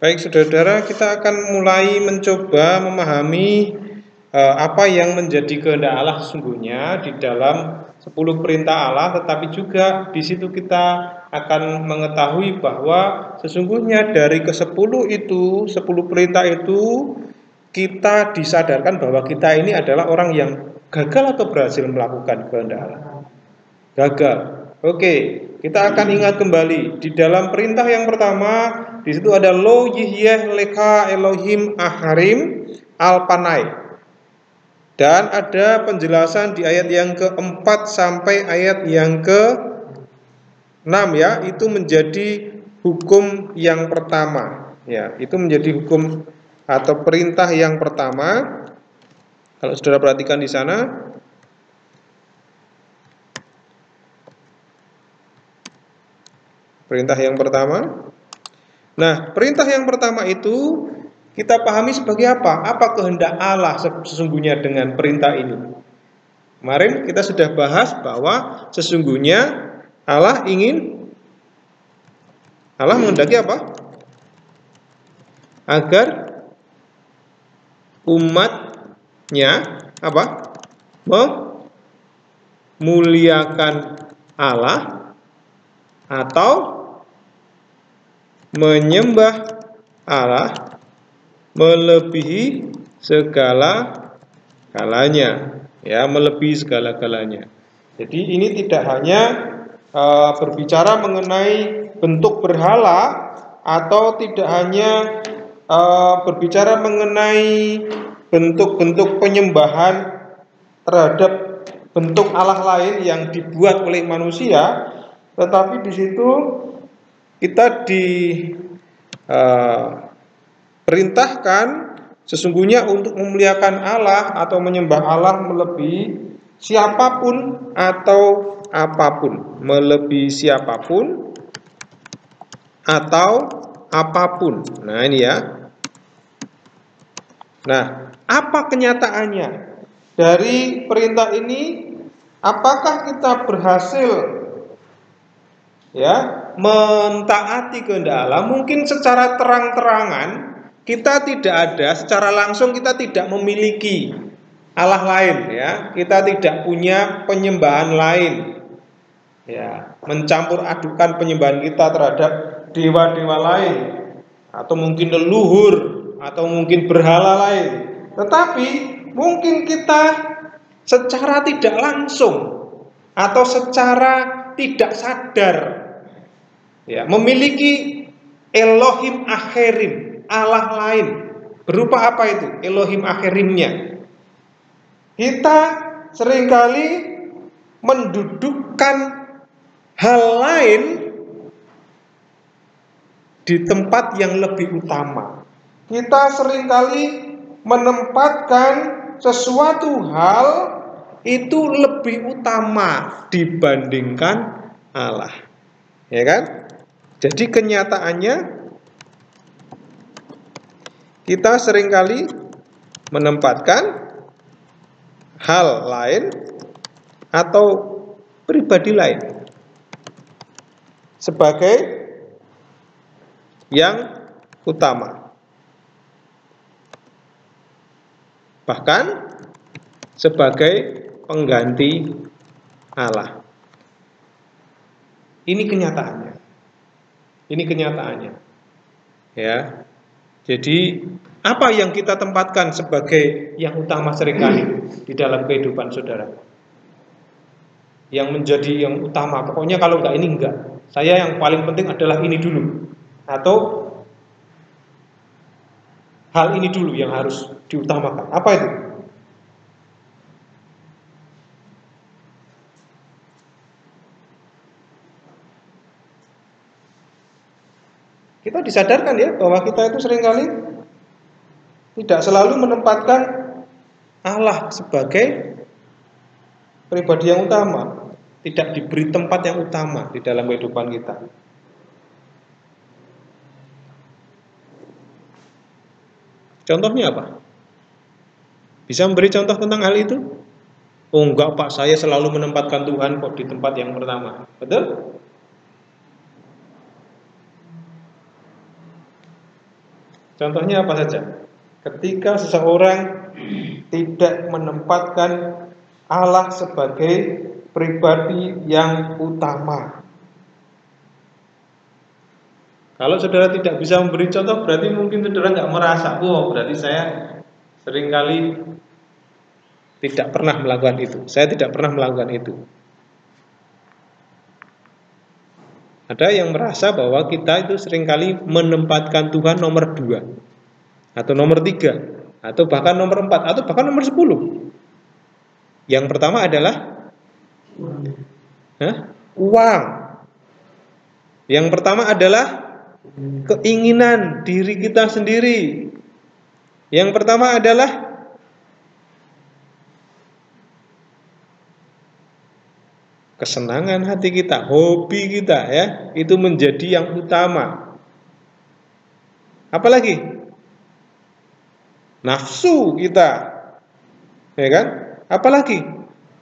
Baik saudara-saudara, kita akan mulai mencoba memahami apa yang menjadi kehendak Allah sesungguhnya di dalam 10 perintah Allah, tetapi juga di situ kita akan mengetahui bahwa sesungguhnya dari ke-10 itu, 10 perintah itu kita disadarkan bahwa kita ini adalah orang yang gagal atau berhasil melakukan kehendak Allah. Gagal. Oke, kita akan ingat kembali di dalam perintah yang pertama. Di situ ada lo yihyeh leka Elohim aharim alpanai. Dan ada penjelasan di ayat yang keempat sampai ayat yang ke-6 ya, itu menjadi hukum yang pertama. Ya, itu menjadi hukum atau perintah yang pertama. Kalau saudara perhatikan di sana, perintah yang pertama. Nah, perintah yang pertama itu kita pahami sebagai apa? Apa kehendak Allah sesungguhnya dengan perintah ini? Kemarin kita sudah bahas bahwa sesungguhnya Allah menghendaki apa? Agar umatnya apa? Memuliakan Allah atau menyembah Allah melebihi segala-galanya, ya, melebihi segala-galanya. Jadi ini tidak hanya berbicara mengenai bentuk berhala, atau tidak hanya berbicara mengenai bentuk-bentuk penyembahan terhadap bentuk Allah lain yang dibuat oleh manusia, tetapi di situ kita diperintahkan sesungguhnya untuk memuliakan Allah atau menyembah Allah melebihi siapapun atau apapun, melebihi siapapun atau apapun. Nah, ini ya. Nah, apa kenyataannya dari perintah ini? Apakah kita berhasil ya mentaati kehendak Allah? Mungkin secara terang-terangan kita tidak ada, secara langsung kita tidak memiliki Allah lain, ya. Kita tidak punya penyembahan lain, ya, mencampur adukan penyembahan kita terhadap dewa-dewa lain, atau mungkin leluhur, atau mungkin berhala lain. Tetapi mungkin kita secara tidak langsung atau secara tidak sadar, ya, memiliki Elohim akhirim, Allah lain. Berupa apa itu Elohim akhirimnya? Kita seringkali mendudukkan hal lain di tempat yang lebih utama. Kita seringkali menempatkan sesuatu hal itu lebih utama dibandingkan Allah, ya kan? Jadi kenyataannya kita seringkali menempatkan hal lain atau pribadi lain sebagai yang utama, bahkan sebagai pengganti Allah. Ini kenyataannya. Ini kenyataannya. Ya. Jadi apa yang kita tempatkan sebagai yang utama seringkali di dalam kehidupan saudara? Yang menjadi yang utama. Pokoknya kalau enggak ini enggak. Saya yang paling penting adalah ini dulu. Atau hal ini dulu yang harus diutamakan. Apa itu? Kita disadarkan ya bahwa kita itu seringkali tidak selalu menempatkan Allah sebagai pribadi yang utama, tidak diberi tempat yang utama di dalam kehidupan kita. Contohnya apa? Bisa memberi contoh tentang hal itu? Oh enggak Pak, saya selalu menempatkan Tuhan kok di tempat yang pertama. Betul? Contohnya apa saja? Ketika seseorang tidak menempatkan Allah sebagai pribadi yang utama. Kalau saudara tidak bisa memberi contoh, berarti mungkin saudara nggak merasa, berarti saya seringkali tidak pernah melakukan itu. Saya tidak pernah melakukan itu. Ada yang merasa bahwa kita itu seringkali menempatkan Tuhan nomor 2 atau nomor 3 atau bahkan nomor 4 atau bahkan nomor 10. Yang pertama adalah uang. Yang pertama adalah keinginan diri kita sendiri. Yang pertama adalah kesenangan hati kita, hobi kita, ya, itu menjadi yang utama. Apalagi nafsu kita, ya kan? Apalagi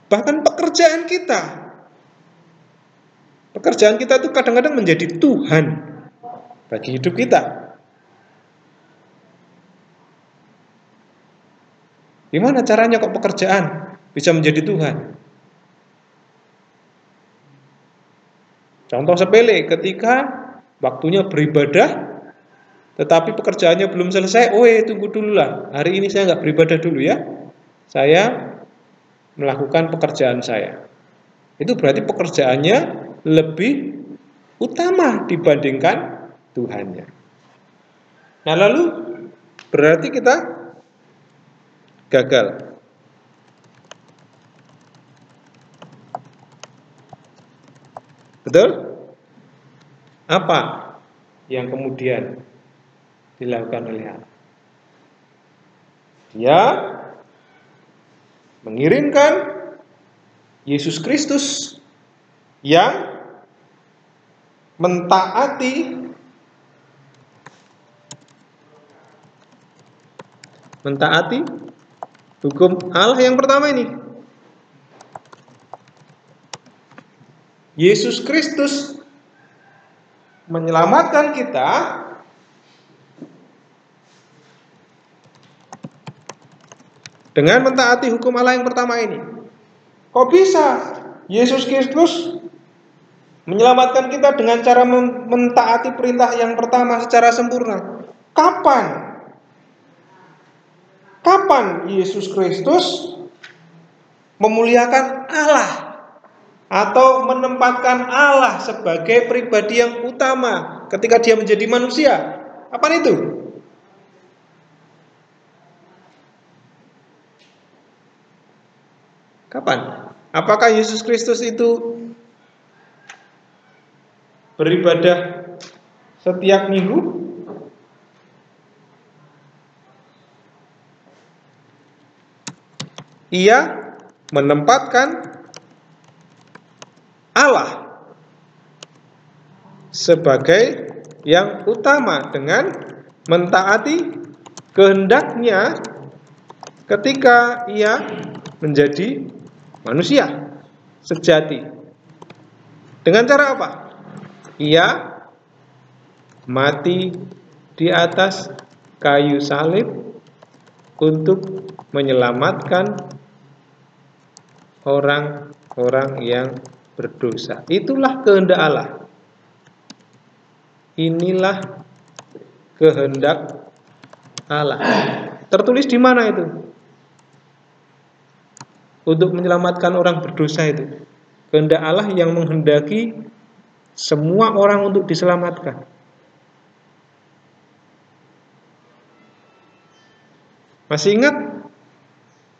bahkan pekerjaan kita. Pekerjaan kita itu kadang-kadang menjadi Tuhan bagi hidup kita. Gimana caranya kok pekerjaan bisa menjadi Tuhan? Contoh sepele, ketika waktunya beribadah tetapi pekerjaannya belum selesai, tunggu dulu lah, hari ini saya nggak beribadah dulu ya, saya melakukan pekerjaan saya. Itu berarti pekerjaannya lebih utama dibandingkan Tuhannya. Nah lalu berarti kita gagal. Betul? Apa yang kemudian dilakukan oleh Allah? Dia mengirimkan Yesus Kristus yang mentaati hukum Allah yang pertama ini. Yesus Kristus menyelamatkan kita dengan mentaati hukum Allah yang pertama ini. Kok bisa Yesus Kristus menyelamatkan kita dengan cara mentaati perintah yang pertama secara sempurna? Kapan? Kapan Yesus Kristus memuliakan Allah atau menempatkan Allah sebagai pribadi yang utama ketika dia menjadi manusia? Kapan itu? Kapan? Apakah Yesus Kristus itu beribadah setiap minggu? Ia menempatkan Allah sebagai yang utama dengan mentaati kehendaknya ketika ia menjadi manusia sejati. Dengan cara apa? Ia mati di atas kayu salib untuk menyelamatkan orang-orang yang berdosa. Itulah kehendak Allah. Inilah kehendak Allah. Tertulis di mana itu? Untuk menyelamatkan orang berdosa itu. Kehendak Allah yang menghendaki semua orang untuk diselamatkan. Masih ingat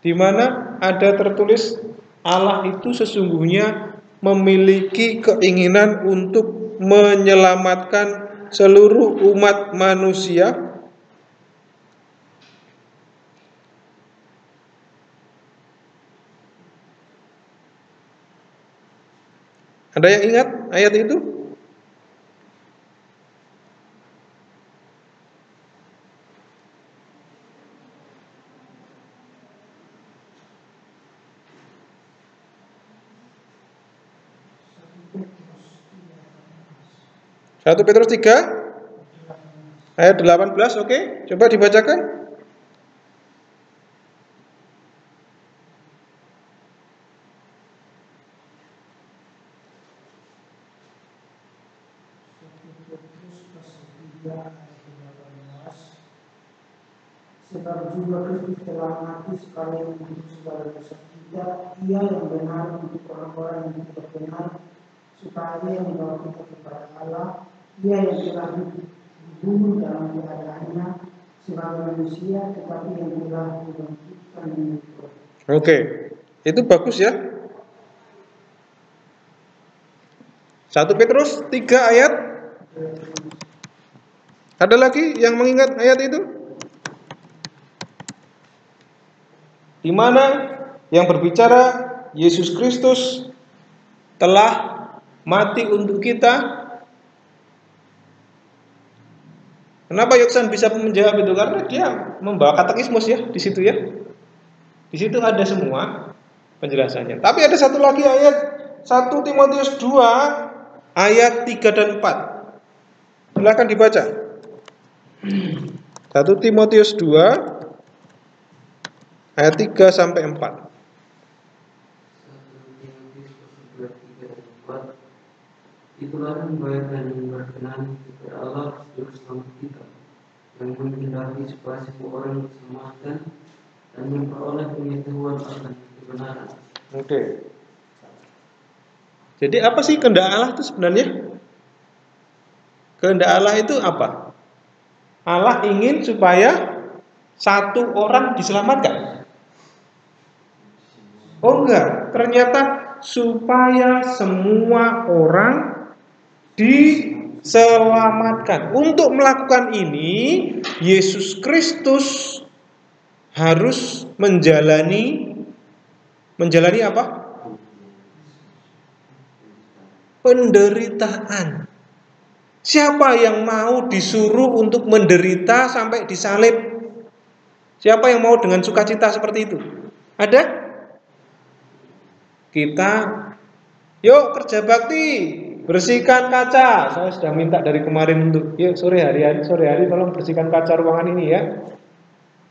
di mana ada tertulis Allah itu sesungguhnya memiliki keinginan untuk menyelamatkan seluruh umat manusia? Ada yang ingat ayat itu? Satu Petrus 3 Ayat 18, oke. Coba dibacakan. Sebab juga Kristus telah mati sekali untuk segala dosa kita, Ia yang benar untuk orang-orang yang tidak benar, supaya Ia membawa kita kepada Allah. Ia yang telah dibunuh dalam keadaannya sebagai manusia, tetapi yang telah dibangkitkan menurut Roh. Oke, itu bagus ya. 1 Petrus 3 ayat. Ada lagi yang mengingat ayat itu? Di mana yang berbicara Yesus Kristus telah mati untuk kita. Kenapa Yoksan bisa menjawab itu? Karena dia membawa katekismus ya di situ ya. Di situ ada semua penjelasannya. Tapi ada satu lagi ayat 1 Timotius 2 ayat 3 dan 4. Silakan dibaca. 1 Timotius 2 ayat 3 sampai 4. Itulah membayarkan yang berkenan kepada Allah Juru Selamat kita, yang menghendaki supaya semua orang diselamatkan dan memperoleh pengetahuan akan kebenaran. Oke. Jadi apa sih kehendak Allah itu sebenarnya? Kehendak Allah itu apa? Allah ingin supaya satu orang diselamatkan. Oh enggak, ternyata supaya semua orang diselamatkan. Untuk melakukan ini, Yesus Kristus harus menjalani apa? Penderitaan. Siapa yang mau disuruh untuk menderita sampai disalib? Siapa yang mau dengan sukacita seperti itu? Ada? Kita, yuk kerja bakti, bersihkan kaca. Saya sudah minta dari kemarin untuk, yuk sore hari tolong bersihkan kaca ruangan ini ya.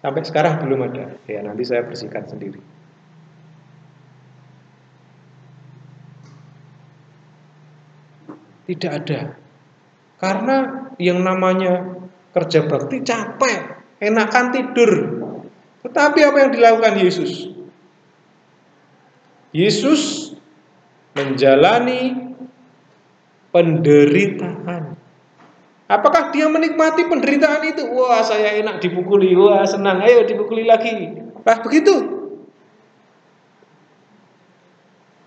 Sampai sekarang belum ada. Ya nanti saya bersihkan sendiri. Tidak ada. Karena yang namanya kerja bakti capek, enakan tidur. Tetapi apa yang dilakukan Yesus? Yesus menjalani penderitaan. Apakah dia menikmati penderitaan itu? Wah, saya enak dipukuli, wah senang, ayo dipukuli lagi. Nah, begitu.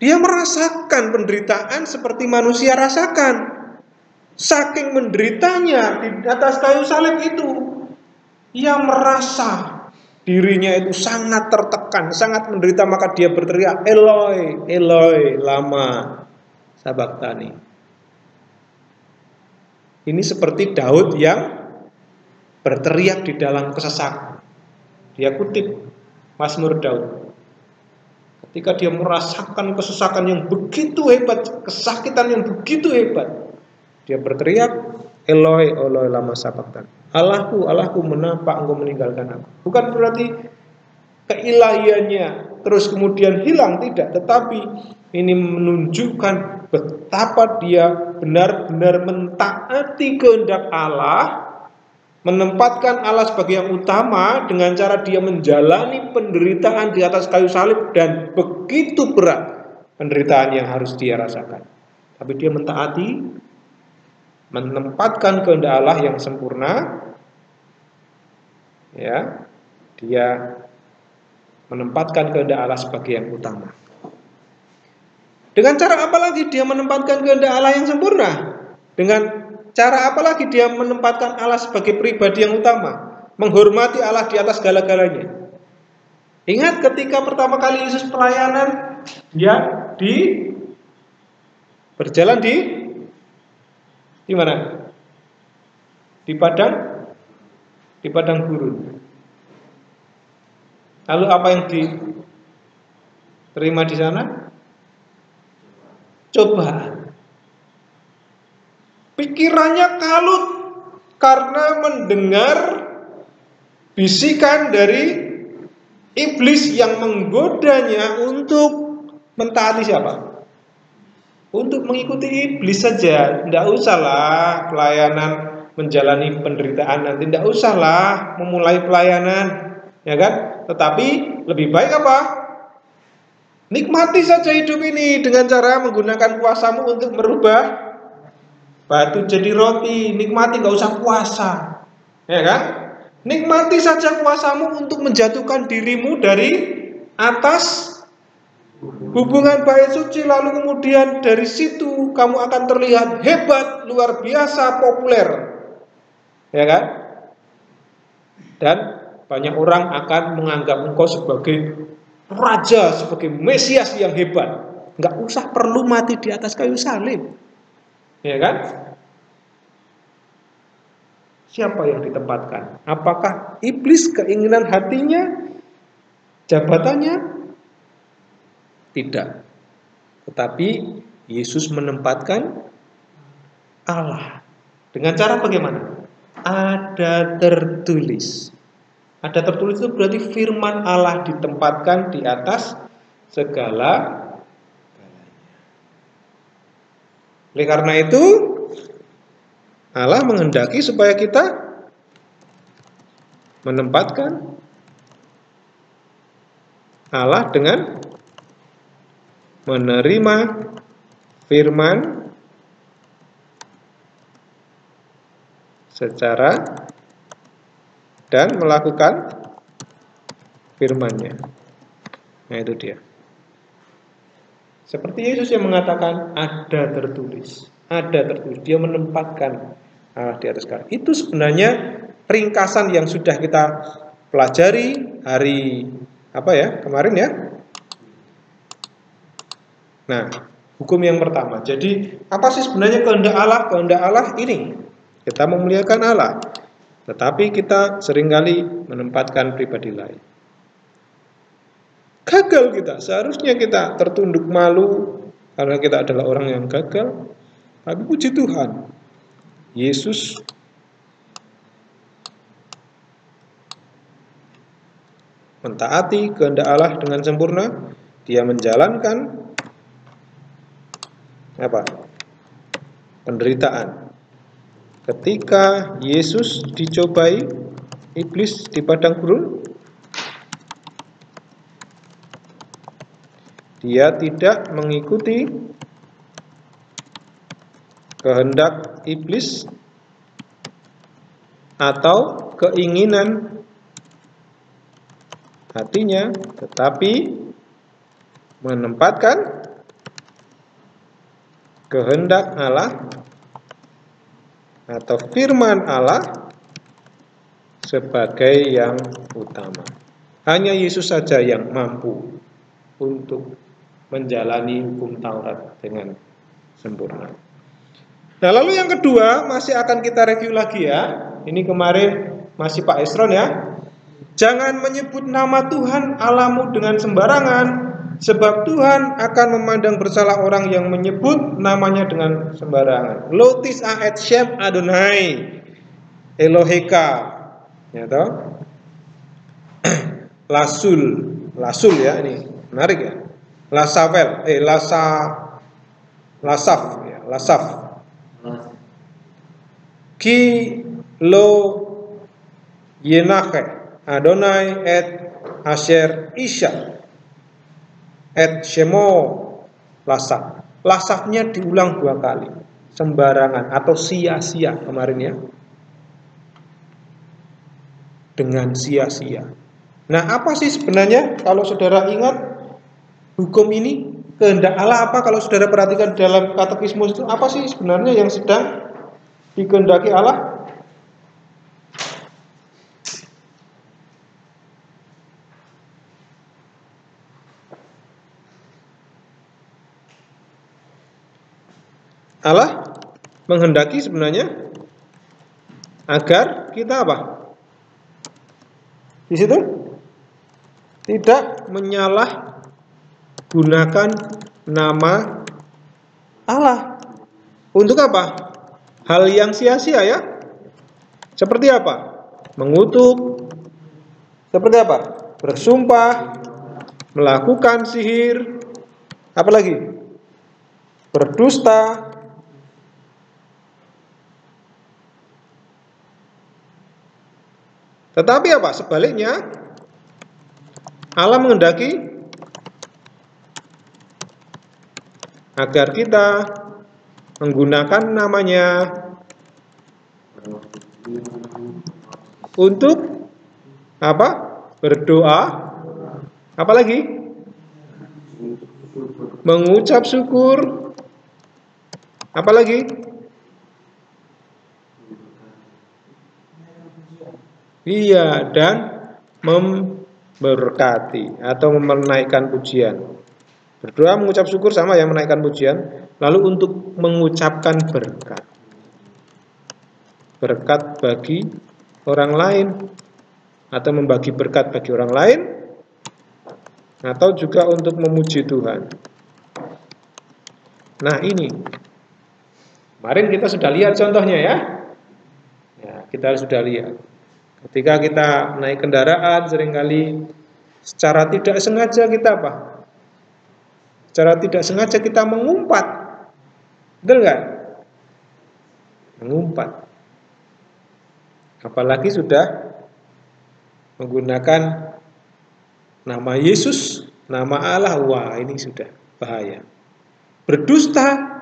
Dia merasakan penderitaan seperti manusia rasakan. Saking menderitanya di atas kayu salib itu, ia merasa dirinya itu sangat tertekan, sangat menderita, maka dia berteriak, Eloi, Eloi, lama sabachthani. Ini seperti Daud yang berteriak di dalam kesesakan. Dia kutip Mazmur Daud. Ketika dia merasakan kesesakan yang begitu hebat, kesakitan yang begitu hebat, dia berteriak, Eloi, Eloi, lama sabachthani. Allahku, Allahku, mengapa engkau meninggalkan aku? Bukan berarti keilahiannya terus kemudian hilang, tidak. Tetapi ini menunjukkan betapa dia benar-benar mentaati kehendak Allah, menempatkan Allah sebagai yang utama dengan cara dia menjalani penderitaan di atas kayu salib, dan begitu berat penderitaan yang harus dia rasakan. Tapi dia mentaati, menempatkan kehendak Allah yang sempurna. Ya, dia menempatkan kehendak Allah sebagai yang utama. Dengan cara apa lagi dia menempatkan kehendak Allah yang sempurna? Dengan cara apa lagi dia menempatkan Allah sebagai pribadi yang utama? Menghormati Allah di atas segala-galanya. Ingat ketika pertama kali Yesus pelayanan, dia berjalan di mana? Di padang gurun. Lalu apa yang diterima di sana? Cobaan. Pikirannya karena mendengar bisikan dari iblis yang menggodanya untuk mentaati siapa? Untuk mengikuti iblis saja. Tidak usahlah pelayanan menjalani penderitaan nanti, tidak usahlah memulai pelayanan, ya kan? Tetapi lebih baik apa? Nikmati saja hidup ini dengan cara menggunakan kuasamu untuk merubah batu jadi roti. Nikmati, gak usah puasa, ya kan? Nikmati saja kuasamu untuk menjatuhkan dirimu dari atas hubungan bait suci, lalu kemudian dari situ kamu akan terlihat hebat, luar biasa, populer, ya kan? Dan banyak orang akan menganggap engkau sebagai raja, sebagai Mesias yang hebat. Nggak usah perlu mati di atas kayu salib, ya kan? Siapa yang ditempatkan? Apakah iblis keinginan hatinya, jabatannya? Tidak. Tetapi Yesus menempatkan Allah. Dengan cara bagaimana? Ada tertulis. Ada tertulis itu berarti firman Allah ditempatkan di atas segala. Oleh karena itu Allah menghendaki supaya kita menempatkan Allah dengan menerima firman secara dan melakukan firman-Nya. Nah, itu dia. Seperti Yesus yang mengatakan ada tertulis. Ada tertulis. Dia menempatkan Allah di atas segala. Itu sebenarnya ringkasan yang sudah kita pelajari hari kemarin ya. Nah, hukum yang pertama. Jadi, apa sih sebenarnya kehendak Allah? Kehendak Allah ini kita memuliakan Allah. Tetapi kita seringkali menempatkan pribadi lain. Gagal kita. Seharusnya kita tertunduk malu karena kita adalah orang yang gagal. Tapi puji Tuhan, Yesus mentaati kehendak Allah dengan sempurna. Dia menjalankan penderitaan. Ketika Yesus dicobai iblis di padang gurun, dia tidak mengikuti kehendak iblis atau keinginan hatinya, tetapi menempatkan kehendak Allah atau firman Allah sebagai yang utama. Hanya Yesus saja yang mampu untuk menjalani hukum Taurat dengan sempurna. Nah, lalu yang kedua masih akan kita review lagi ya. Ini kemarin masih Pak Esron ya. Jangan menyebut nama Tuhan Allahmu dengan sembarangan, sebab Tuhan akan memandang bersalah orang yang menyebut namanya dengan sembarangan. Lotis et Shem Adonai Eloheka, ya toh? Lasul ya, ini menarik ya. Lasaf ya, Lasaf. Ki lo Yenake Adonai et Asher Isha et Shemo Lasaf. Lasafnya diulang 2 kali. Sembarangan atau sia-sia kemarin ya. Dengan sia-sia. Nah, apa sih sebenarnya kalau saudara ingat hukum ini? Kehendak Allah apa? Kalau saudara perhatikan dalam katekismus itu, apa sih sebenarnya yang sedang dikehendaki Allah? Allah menghendaki sebenarnya agar kita apa? Di situ tidak menyalahgunakan nama Allah. Untuk apa? Hal yang sia-sia ya. Seperti apa? Mengutuk. Seperti apa? Bersumpah, melakukan sihir, apalagi? Berdusta. Tetapi apa? Sebaliknya, Allah menghendaki agar kita menggunakan namanya untuk apa? Berdoa, apalagi? Mengucap syukur, apalagi? Iya, dan memberkati atau menaikkan pujian. Berdoa, mengucap syukur sama yang menaikkan pujian. Lalu untuk mengucapkan berkat. Berkat bagi orang lain, atau membagi berkat bagi orang lain, atau juga untuk memuji Tuhan. Nah ini, kemarin kita sudah lihat contohnya ya. Ya, kita sudah lihat. Ketika kita naik kendaraan, seringkali secara tidak sengaja kita apa? Secara tidak sengaja kita mengumpat. Betul nggak? Mengumpat. Apalagi sudah menggunakan nama Yesus, nama Allah. Wah, ini sudah bahaya. Berdusta.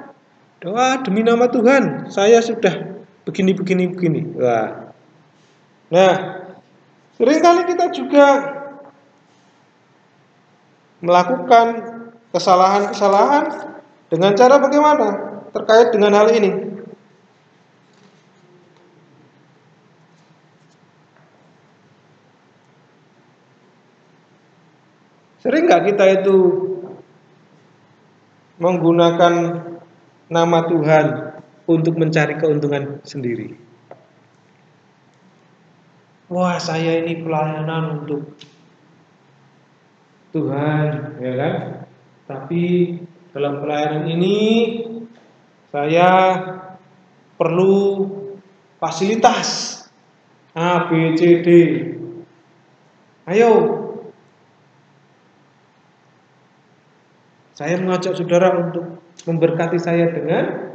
Doa demi nama Tuhan, saya sudah begini. Wah. Nah, seringkali kita juga melakukan kesalahan-kesalahan dengan cara bagaimana terkait dengan hal ini. Sering nggak kita itu menggunakan nama Tuhan untuk mencari keuntungan sendiri? Wah, saya ini pelayanan untuk Tuhan, ya kan? Tapi dalam pelayanan ini saya perlu fasilitas A, B, C, D. Ayo, saya mengajak saudara untuk memberkati saya dengan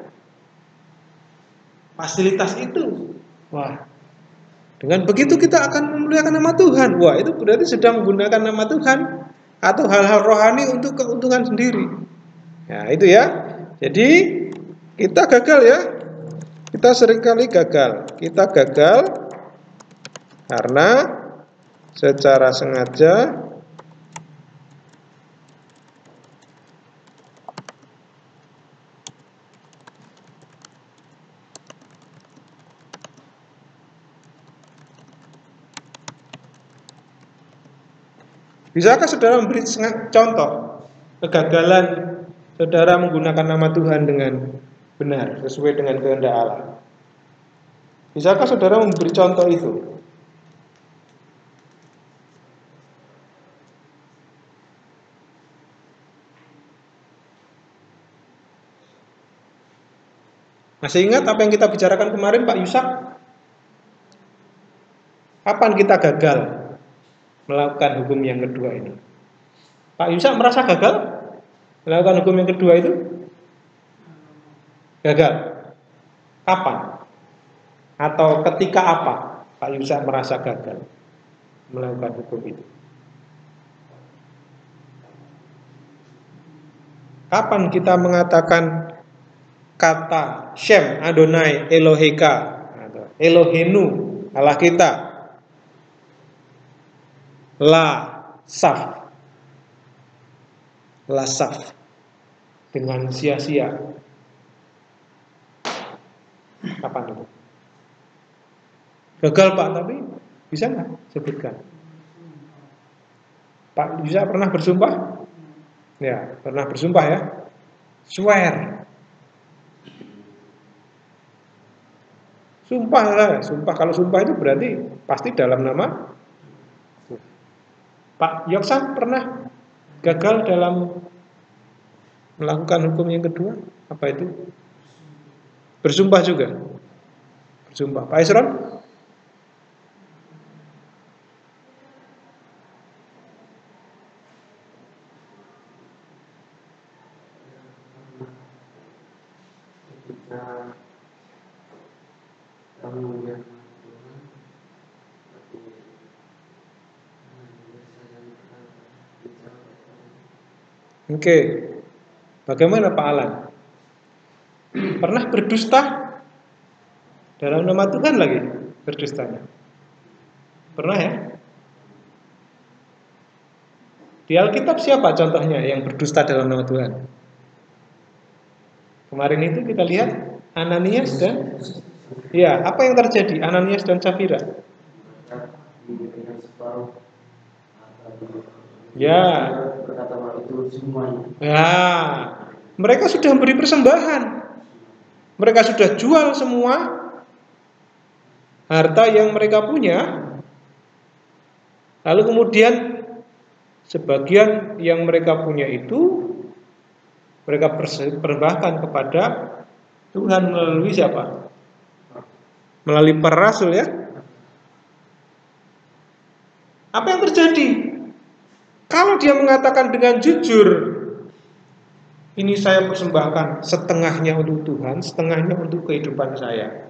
fasilitas itu. Wah, dengan begitu kita akan memuliakan nama Tuhan. Wah, itu berarti sedang menggunakan nama Tuhan atau hal-hal rohani untuk keuntungan sendiri. Ya, itu ya. Jadi kita gagal ya. Kita seringkali gagal. Kita gagal karena secara sengaja bisakah saudara memberi contoh kegagalan saudara menggunakan nama Tuhan dengan benar, sesuai dengan kehendak Allah? Bisakah saudara memberi contoh itu? Masih ingat apa yang kita bicarakan kemarin, Pak Yusak? Kapan kita gagal melakukan hukum yang kedua ini? Pak Yusak merasa gagal melakukan hukum yang kedua itu? Gagal. Kapan? Atau ketika apa Pak Yusak merasa gagal melakukan hukum itu? Kapan kita mengatakan kata Shem Adonai Eloheka atau Elohenu Allah kita, La Saf dengan sia-sia? Kapan itu? Gagal Pak, tapi bisa nggak sebutkan? Pak bisa pernah bersumpah? Ya, pernah bersumpah ya. Swear. Sumpah. Kalau sumpah itu berarti pasti dalam nama. Pak Yoksan pernah gagal dalam melakukan hukum yang kedua? Apa itu? Bersumpah juga. Bersumpah. Pak Isron? Oke. Bagaimana Pak Alan? Pernah berdusta? Dalam nama Tuhan lagi berdustanya. Pernah ya? Di Alkitab siapa contohnya yang berdusta dalam nama Tuhan? Kemarin itu kita lihat Ananias dan apa yang terjadi? Ananias dan Safira. Ya. Mereka sudah memberi persembahan. Mereka sudah jual semua harta yang mereka punya. Lalu kemudian sebagian yang mereka punya itu mereka persembahkan kepada Tuhan melalui siapa? Melalui para rasul ya. Apa yang terjadi? Kalau dia mengatakan dengan jujur, ini saya persembahkan setengahnya untuk Tuhan, setengahnya untuk kehidupan saya.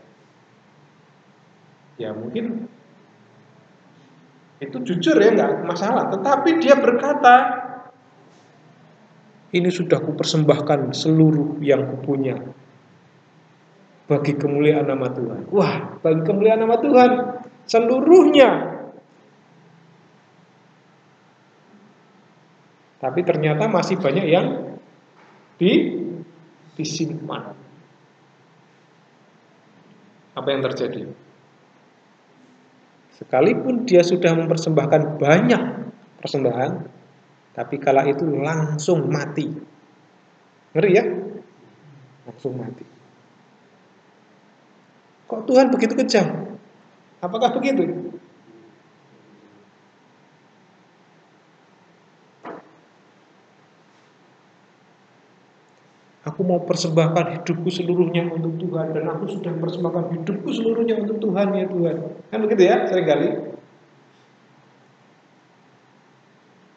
Ya mungkin itu jujur ya, nggak masalah. Tetapi dia berkata, ini sudah kupersembahkan seluruh yang kupunya bagi kemuliaan nama Tuhan. Wah, bagi kemuliaan nama Tuhan seluruhnya. Tapi ternyata masih banyak yang disimpan. Apa yang terjadi? Sekalipun dia sudah mempersembahkan banyak persembahan, tapi kala itu langsung mati. Ngeri ya? Langsung mati. Kok Tuhan begitu kejam? Apakah begitu? Aku mau persembahkan hidupku seluruhnya untuk Tuhan, dan aku sudah mempersembahkan hidupku seluruhnya untuk Tuhan ya Tuhan. Kan begitu ya seringkali.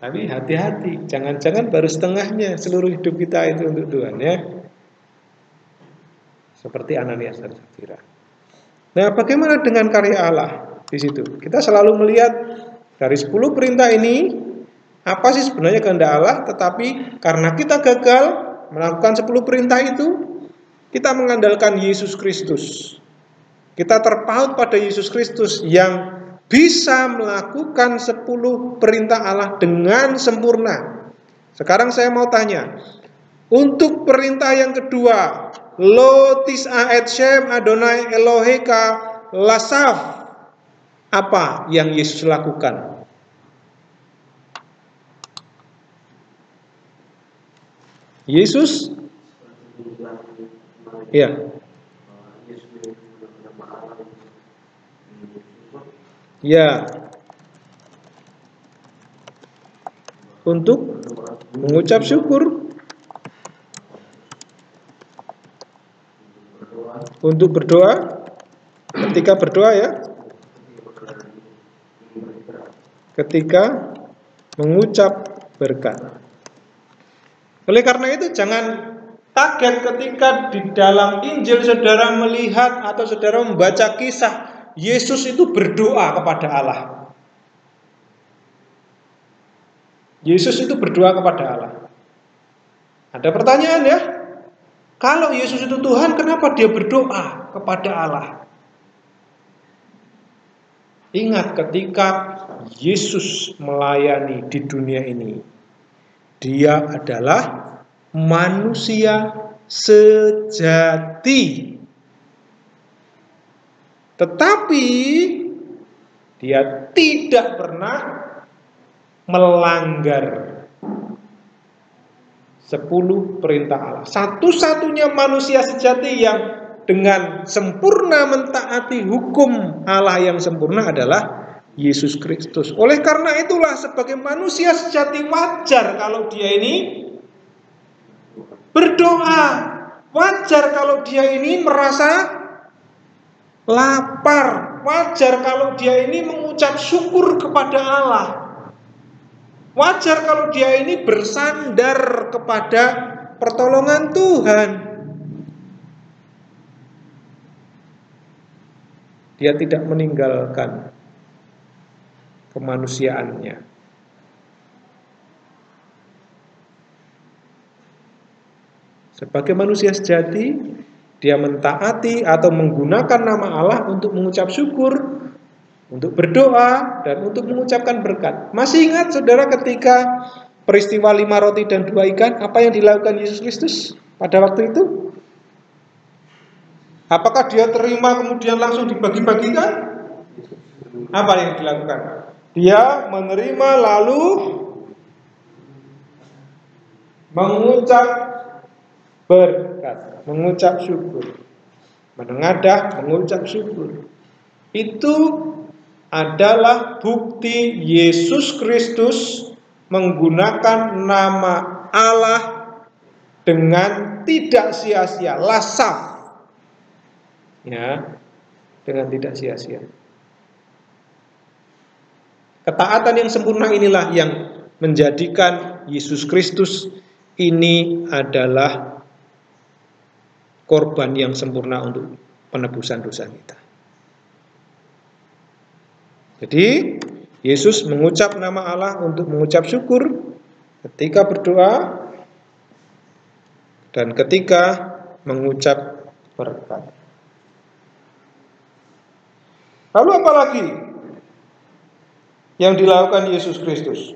Tapi hati-hati, jangan-jangan baru setengahnya seluruh hidup kita itu untuk Tuhan ya. Seperti Ananias dan Safira. Nah, bagaimana dengan karya Allah di situ? Kita selalu melihat dari 10 perintah ini apa sih sebenarnya kehendak Allah, tetapi karena kita gagal melakukan 10 perintah itu, kita mengandalkan Yesus Kristus. Kita terpaut pada Yesus Kristus yang bisa melakukan 10 perintah Allah dengan sempurna. Sekarang saya mau tanya, untuk perintah yang kedua, Lo tis'a et Shem Adonai Eloheka lasaf, apa yang Yesus lakukan? Yesus untuk mengucap syukur, untuk berdoa, ketika berdoa ya, ketika mengucap berkat. Oleh karena itu jangan kaget ketika di dalam Injil saudara melihat atau saudara membaca kisah Yesus itu berdoa kepada Allah. Yesus itu berdoa kepada Allah. Ada pertanyaan ya, kalau Yesus itu Tuhan, kenapa dia berdoa kepada Allah? Ingat ketika Yesus melayani di dunia ini, dia adalah manusia sejati. Tetapi dia tidak pernah melanggar 10 perintah Allah. Satu-satunya manusia sejati yang dengan sempurna mentaati hukum Allah yang sempurna adalah Yesus Kristus. Oleh karena itulah sebagai manusia sejati wajar kalau dia ini berdoa. Wajar kalau dia ini merasa lapar. Wajar kalau dia ini mengucap syukur kepada Allah. Wajar kalau dia ini bersandar kepada pertolongan Tuhan. Dia tidak meninggalkan kemanusiaannya. Sebagai manusia sejati, dia mentaati atau menggunakan nama Allah untuk mengucap syukur, untuk berdoa, dan untuk mengucapkan berkat. Masih ingat saudara ketika peristiwa 5 roti dan 2 ikan, apa yang dilakukan Yesus Kristus pada waktu itu? Apakah dia terima kemudian langsung dibagi-bagikan? Apa yang dilakukan? Dia menerima lalu mengucap berkat, mengucap syukur, menengadah, mengucap syukur. Itu adalah bukti Yesus Kristus menggunakan nama Allah dengan tidak sia-sia, lasaf. Ya, dengan tidak sia-sia. Ketaatan yang sempurna inilah yang menjadikan Yesus Kristus ini adalah korban yang sempurna untuk penebusan dosa kita. Jadi Yesus mengucap nama Allah untuk mengucap syukur ketika berdoa dan ketika mengucap berkat. Lalu apa lagi yang dilakukan Yesus Kristus?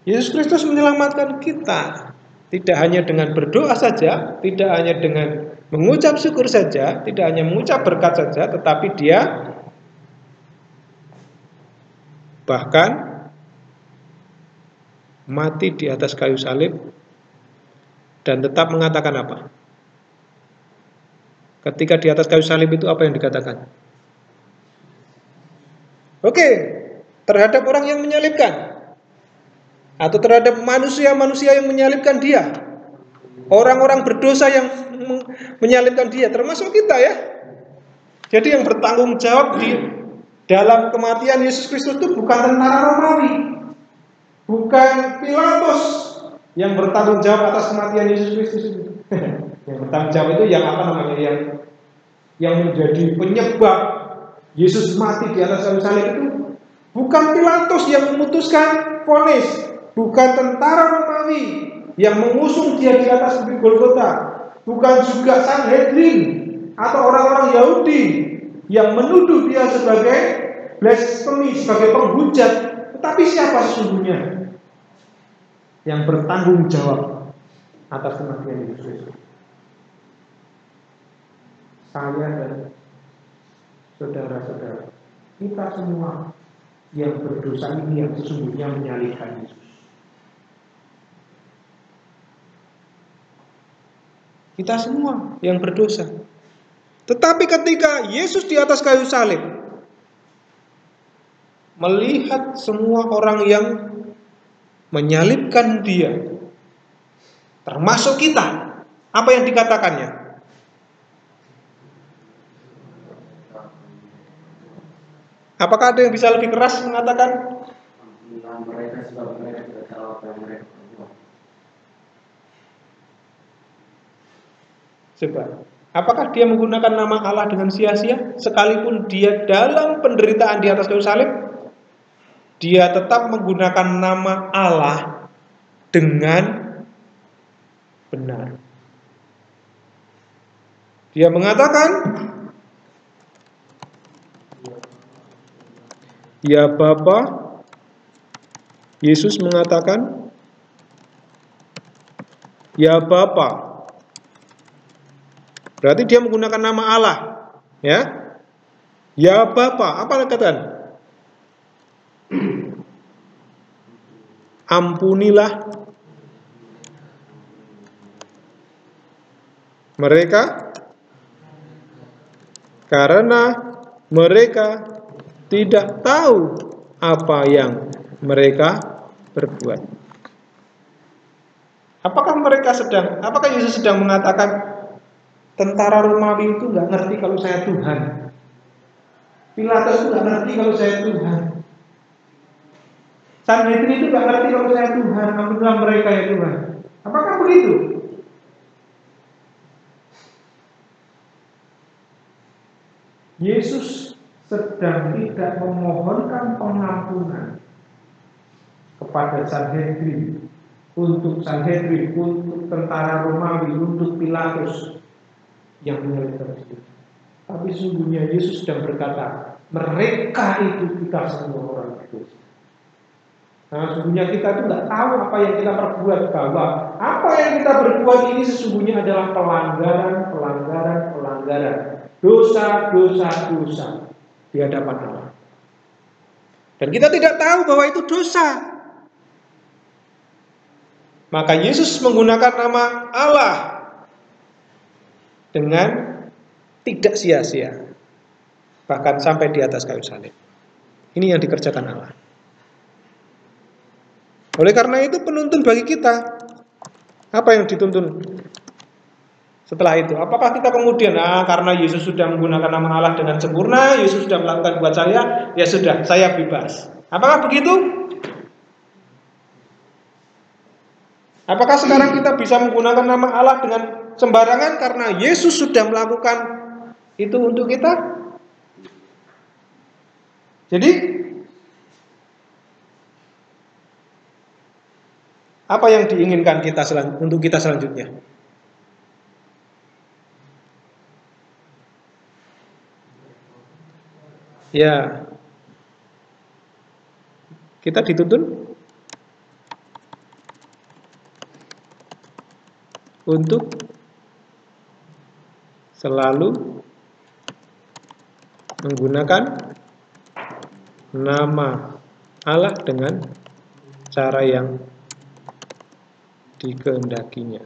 Yesus Kristus menyelamatkan kita, tidak hanya dengan berdoa saja, tidak hanya dengan mengucap syukur saja, tidak hanya mengucap berkat saja, tetapi dia bahkan mati di atas kayu salib dan tetap mengatakan apa? Ketika di atas kayu salib itu apa yang dikatakan? Oke, terhadap orang yang menyalibkan atau terhadap manusia-manusia yang menyalibkan dia, orang-orang berdosa yang menyalibkan dia, termasuk kita ya. Jadi yang bertanggung jawab di dalam kematian Yesus Kristus itu bukan tentara Romawi, bukan Pilatus yang bertanggung jawab atas kematian Yesus Kristus itu. Yang bertanggung jawab itu yang apa namanya, yang menjadi penyebab Yesus mati di atas kayu salib itu bukan Pilatus yang memutuskan vonis, bukan tentara Romawi yang mengusung dia di atas bukit Golgota, bukan juga Sanhedrin atau orang-orang Yahudi yang menuduh dia sebagai blasfemi, sebagai penghujat. Tetapi siapa sesungguhnya yang bertanggung jawab atas kematian Yesus Kristus? Saya dan saudara-saudara, kita semua yang berdosa ini yang sesungguhnya menyalibkan Yesus. Kita semua yang berdosa. Tetapi ketika Yesus di atas kayu salib melihat semua orang yang menyalibkan dia, termasuk kita, apa yang dikatakannya? Apakah ada yang bisa lebih keras mengatakan? Mereka sebab mereka tidak tahu apa yang mereka buat. Coba, apakah dia menggunakan nama Allah dengan sia-sia? Sekalipun dia dalam penderitaan di atas kayu salib, dia tetap menggunakan nama Allah dengan benar. Dia mengatakan, ya Bapa. Yesus mengatakan, ya Bapa. Berarti dia menggunakan nama Allah, ya. Ya Bapa, apa katakan? Ampunilah mereka karena mereka tidak tahu apa yang mereka berbuat. Apakah Yesus sedang mengatakan tentara Romawi itu nggak ngerti kalau saya Tuhan, Pilatus itu nggak ngerti kalau saya Tuhan, Sanhedrin itu nggak ngerti kalau saya Tuhan, ampunilah mereka ya Tuhan? Apakah begitu? Yesus sedang tidak memohonkan pengampunan kepada Sanhedrin, untuk tentara Romawi, untuk Pilatus yang menyalibkan Kristus. Tapi sungguhnya Yesus sedang berkata, mereka itu kita semua orang berdosa. Nah, sungguhnya kita itu nggak tahu apa yang kita perbuat, bahwa apa yang kita berbuat ini sesungguhnya adalah pelanggaran, dosa di hadapan Allah. Dan kita tidak tahu bahwa itu dosa. Maka Yesus menggunakan nama Allah dengan tidak sia-sia, bahkan sampai di atas kayu salib. Ini yang dikerjakan Allah. Oleh karena itu penuntun bagi kita, apa yang dituntun setelah itu? Apakah kita kemudian, karena Yesus sudah menggunakan nama Allah dengan sempurna, Yesus sudah melakukan buat saya, ya sudah, saya bebas. Apakah begitu? Apakah sekarang kita bisa menggunakan nama Allah dengan sembarangan karena Yesus sudah melakukan itu untuk kita? Jadi apa yang diinginkan kita untuk kita selanjutnya? Ya, kita dituntun untuk selalu menggunakan nama Allah dengan cara yang dikehendakinya.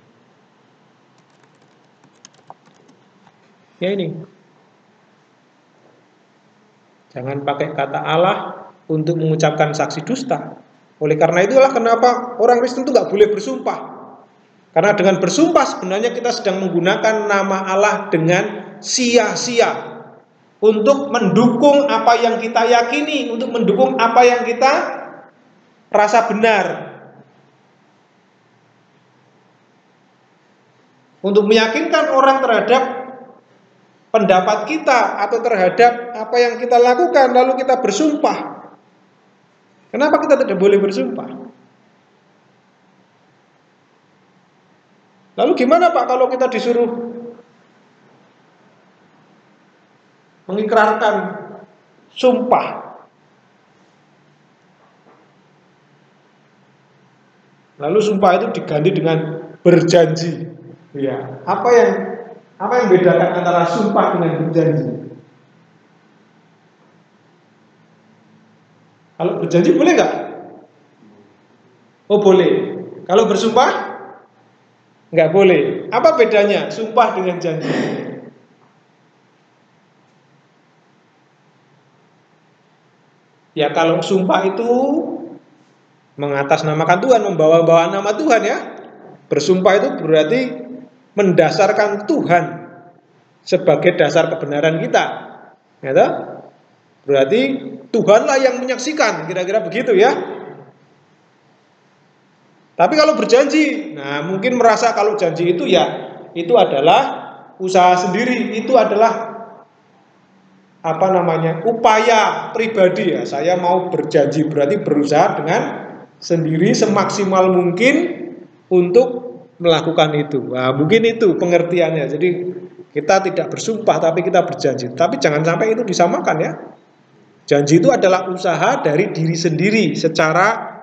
Ya ini. Jangan pakai kata Allah untuk mengucapkan saksi dusta. Oleh karena itulah kenapa orang Kristen itu nggak boleh bersumpah. Karena dengan bersumpah sebenarnya kita sedang menggunakan nama Allah dengan sia-sia untuk mendukung apa yang kita yakini, untuk mendukung apa yang kita rasa benar, untuk meyakinkan orang terhadap pendapat kita atau terhadap apa yang kita lakukan, lalu kita bersumpah. Kenapa kita tidak boleh bersumpah? Lalu gimana Pak kalau kita disuruh mengikrarkan sumpah? Lalu sumpah itu diganti dengan berjanji. Ya, apa yang bedakan antara sumpah dengan berjanji? Kalau berjanji boleh nggak? Oh boleh. Kalau bersumpah nggak boleh. Apa bedanya sumpah dengan janji? Ya kalau sumpah itu mengatasnamakan Tuhan, membawa-bawa nama Tuhan ya. Bersumpah itu berarti mendasarkan Tuhan sebagai dasar kebenaran kita. Ya, berarti Tuhanlah yang menyaksikan, kira-kira begitu ya. Tapi kalau berjanji, nah mungkin merasa kalau janji itu ya itu adalah usaha sendiri, itu adalah upaya pribadi ya. Saya mau berjanji berarti berusaha dengan sendiri semaksimal mungkin untuk melakukan itu. Nah, mungkin itu pengertiannya. Jadi kita tidak bersumpah tapi kita berjanji. Tapi jangan sampai itu disamakan ya. Janji itu adalah usaha dari diri sendiri secara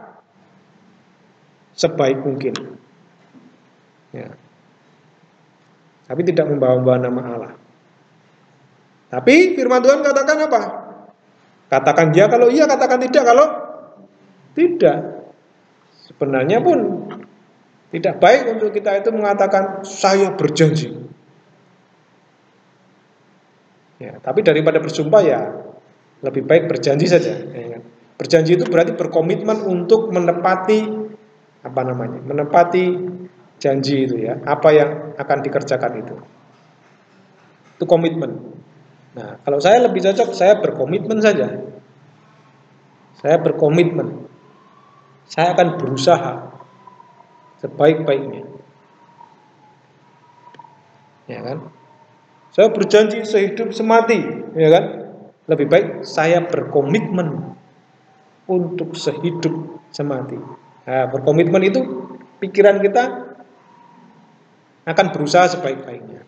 sebaik mungkin. Ya. Tapi tidak membawa-bawa nama Allah. Tapi firman Tuhan katakan apa? Katakan ya kalau iya, katakan tidak kalau tidak. Sebenarnya pun tidak baik untuk kita itu mengatakan saya berjanji. Ya, tapi daripada bersumpah ya lebih baik berjanji saja. Ya, berjanji itu berarti berkomitmen untuk menepati menepati janji itu ya, apa yang akan dikerjakan itu. Itu komitmen. Nah, kalau saya lebih cocok saya berkomitmen saja. Saya berkomitmen. Saya akan berusaha sebaik-baiknya. Ya kan? Saya berjanji sehidup semati, ya kan? Lebih baik saya berkomitmen untuk sehidup semati. Nah, berkomitmen itu pikiran kita akan berusaha sebaik-baiknya.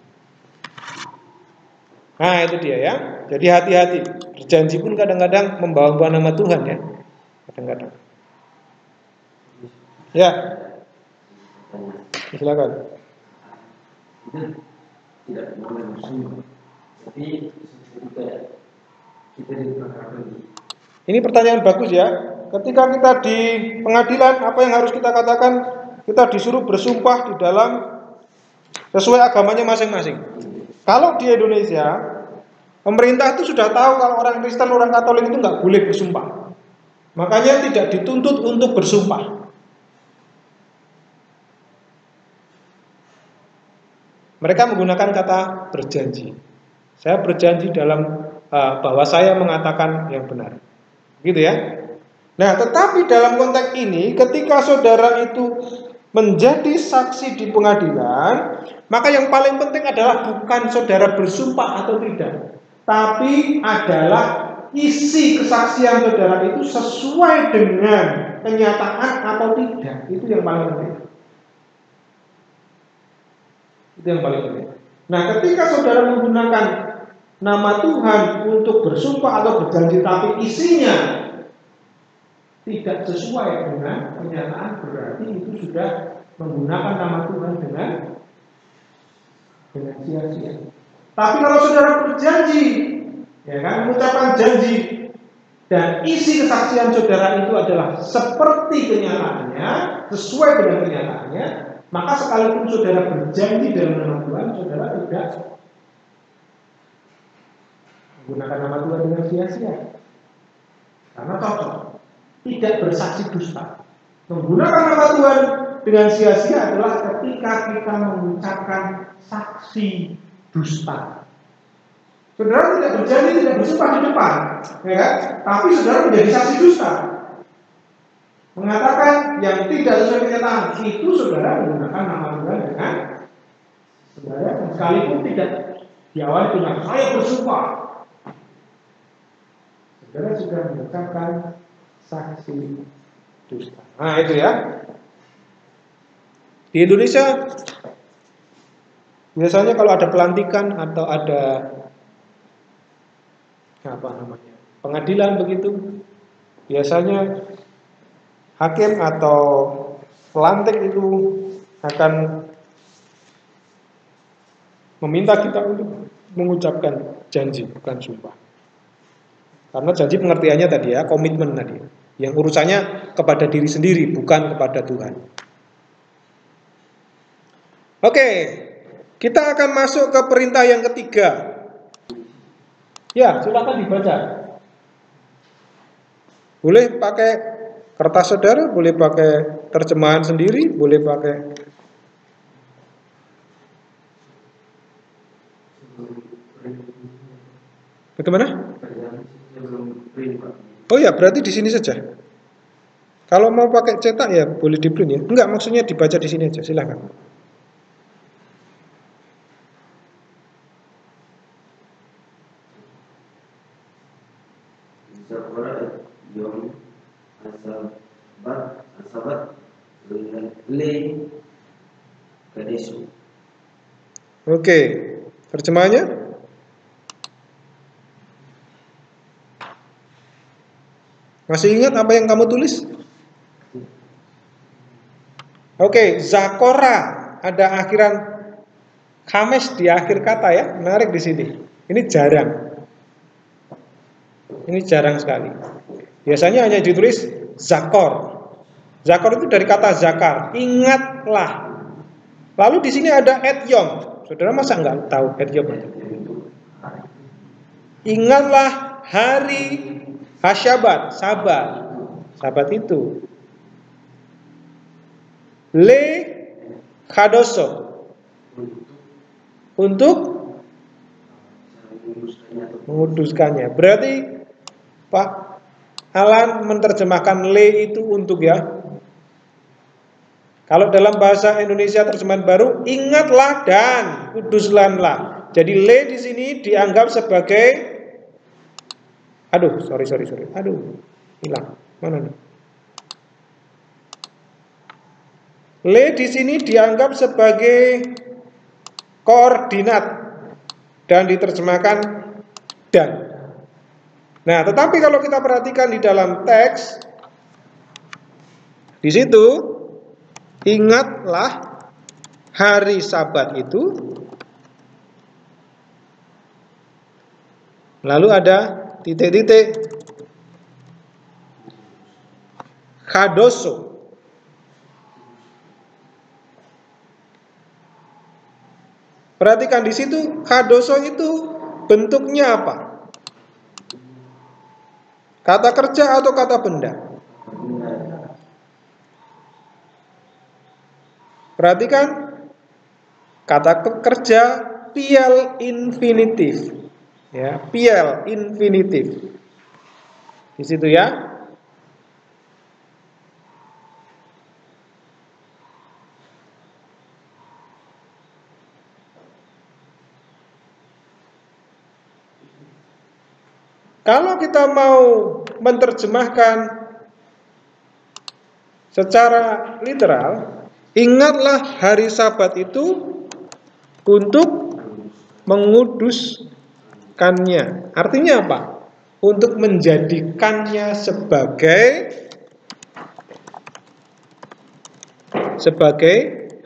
Nah, itu dia ya. Jadi hati-hati. Berjanji pun kadang-kadang membawa nama Tuhan ya. Kadang-kadang. Ya. Silakan. Itu tidak boleh bersumpah. Tapi ketika kita diperkarakan. Ini pertanyaan bagus ya. Ketika kita di pengadilan, apa yang harus kita katakan? Kita disuruh bersumpah di dalam sesuai agamanya masing-masing. Kalau di Indonesia, pemerintah itu sudah tahu kalau orang Kristen, orang Katolik itu nggak boleh bersumpah. Makanya tidak dituntut untuk bersumpah. Mereka menggunakan kata berjanji. Saya berjanji dalam bahwa saya mengatakan yang benar. Gitu ya. Nah, tetapi dalam konteks ini, ketika saudara itu menjadi saksi di pengadilan, maka yang paling penting adalah bukan saudara bersumpah atau tidak, tapi adalah isi kesaksian saudara itu sesuai dengan kenyataan atau tidak. Itu yang paling penting. Itu yang paling penting. Nah, ketika saudara menggunakan nama Tuhan untuk bersumpah atau berjanji, tapi isinya tidak sesuai dengan kenyataan, berarti itu sudah menggunakan nama Tuhan dengan sia-sia. Tapi kalau saudara berjanji, ya kan, mengucapkan janji, dan isi kesaksian saudara itu adalah seperti kenyataannya, sesuai dengan kenyataannya, maka sekalipun saudara berjanji dalam nama Tuhan, saudara tidak menggunakan nama Tuhan dengan sia-sia, karena cocok. Tidak bersaksi dusta. Menggunakan nama Tuhan dengan sia-sia adalah ketika kita mengucapkan saksi dusta. Saudara tidak berjanji, tidak bersumpah di depan, ya kan? Tapi saudara menjadi saksi dusta, mengatakan yang tidak sesuai kenyataan. Itu saudara menggunakan nama Tuhan dengan saudara, sekalipun tidak diawali dengan saya bersumpah, saudara sudah mengucapkan saksi dusta. Nah, itu ya. Di Indonesia biasanya kalau ada pelantikan atau ada pengadilan begitu, biasanya hakim atau pelantik itu akan meminta kita untuk mengucapkan janji, bukan sumpah. Karena janji pengertiannya tadi ya, komitmen tadi. Yang urusannya kepada diri sendiri, bukan kepada Tuhan. Oke, kita akan masuk ke perintah yang ketiga. Ya, silakan dibaca. Boleh pakai kertas saudara, boleh pakai terjemahan sendiri, boleh pakai. Bagaimana? Oh ya, berarti di sini saja. Kalau mau pakai cetak ya boleh di print ya. Enggak, maksudnya dibaca di sini aja, silakan. Oke, terjemahannya? Masih ingat apa yang kamu tulis? Oke, Zakora ada akhiran kames di akhir kata ya, menarik di sini. Ini jarang. Ini jarang sekali. Biasanya hanya ditulis zakor. Zakor itu dari kata zakar, ingatlah. Lalu di sini ada etyom. Saudara masa nggak tahu etyom? Ingatlah hari Hasyabat, Sabat itu. Le kadoso, untuk menguduskannya. Berarti Pak Alan menerjemahkan le itu untuk ya. Kalau dalam bahasa Indonesia terjemahan baru, ingatlah dan kuduskanlah. Jadi le di sini dianggap sebagai Aduh, sorry. Aduh, hilang. Mana nih? Le di sini dianggap sebagai koordinat dan diterjemahkan dan. Nah, tetapi kalau kita perhatikan di dalam teks, di situ ingatlah hari Sabat itu, lalu ada titik-titik, kadoso. Perhatikan di situ kadoso itu bentuknya apa? Kata kerja atau kata benda? Perhatikan kata kerja piel infinitif. Ya, piel infinitif. Di situ ya. Kalau kita mau menerjemahkan secara literal, ingatlah hari Sabat itu untuk menguduskannya. Artinya apa? Untuk menjadikannya sebagai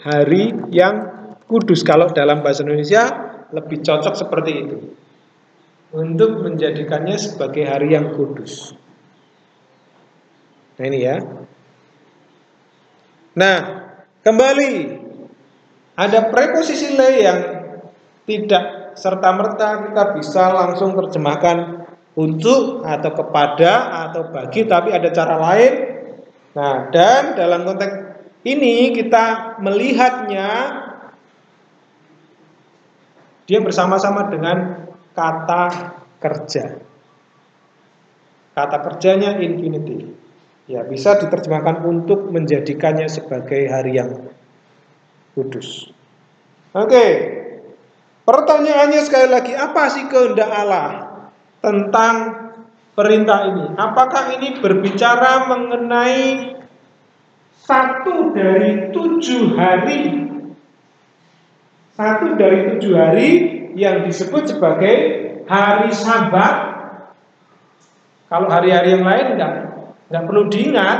hari yang kudus. Kalau dalam bahasa Indonesia lebih cocok seperti itu. Untuk menjadikannya sebagai hari yang kudus. Nah ini ya. Nah, kembali ada preposisi le yang tidak serta-merta kita bisa langsung terjemahkan untuk atau kepada atau bagi, tapi ada cara lain. Nah, dan dalam konteks ini kita melihatnya dia bersama-sama dengan kata kerja. Kata kerjanya infinitif. Ya, bisa diterjemahkan untuk menjadikannya sebagai hari yang kudus. Oke. Pertanyaannya sekali lagi, apa sih kehendak Allah tentang perintah ini? Apakah ini berbicara mengenai satu dari 7 hari? Satu dari 7 hari yang disebut sebagai hari Sabat. Kalau hari-hari yang lain enggak perlu diingat,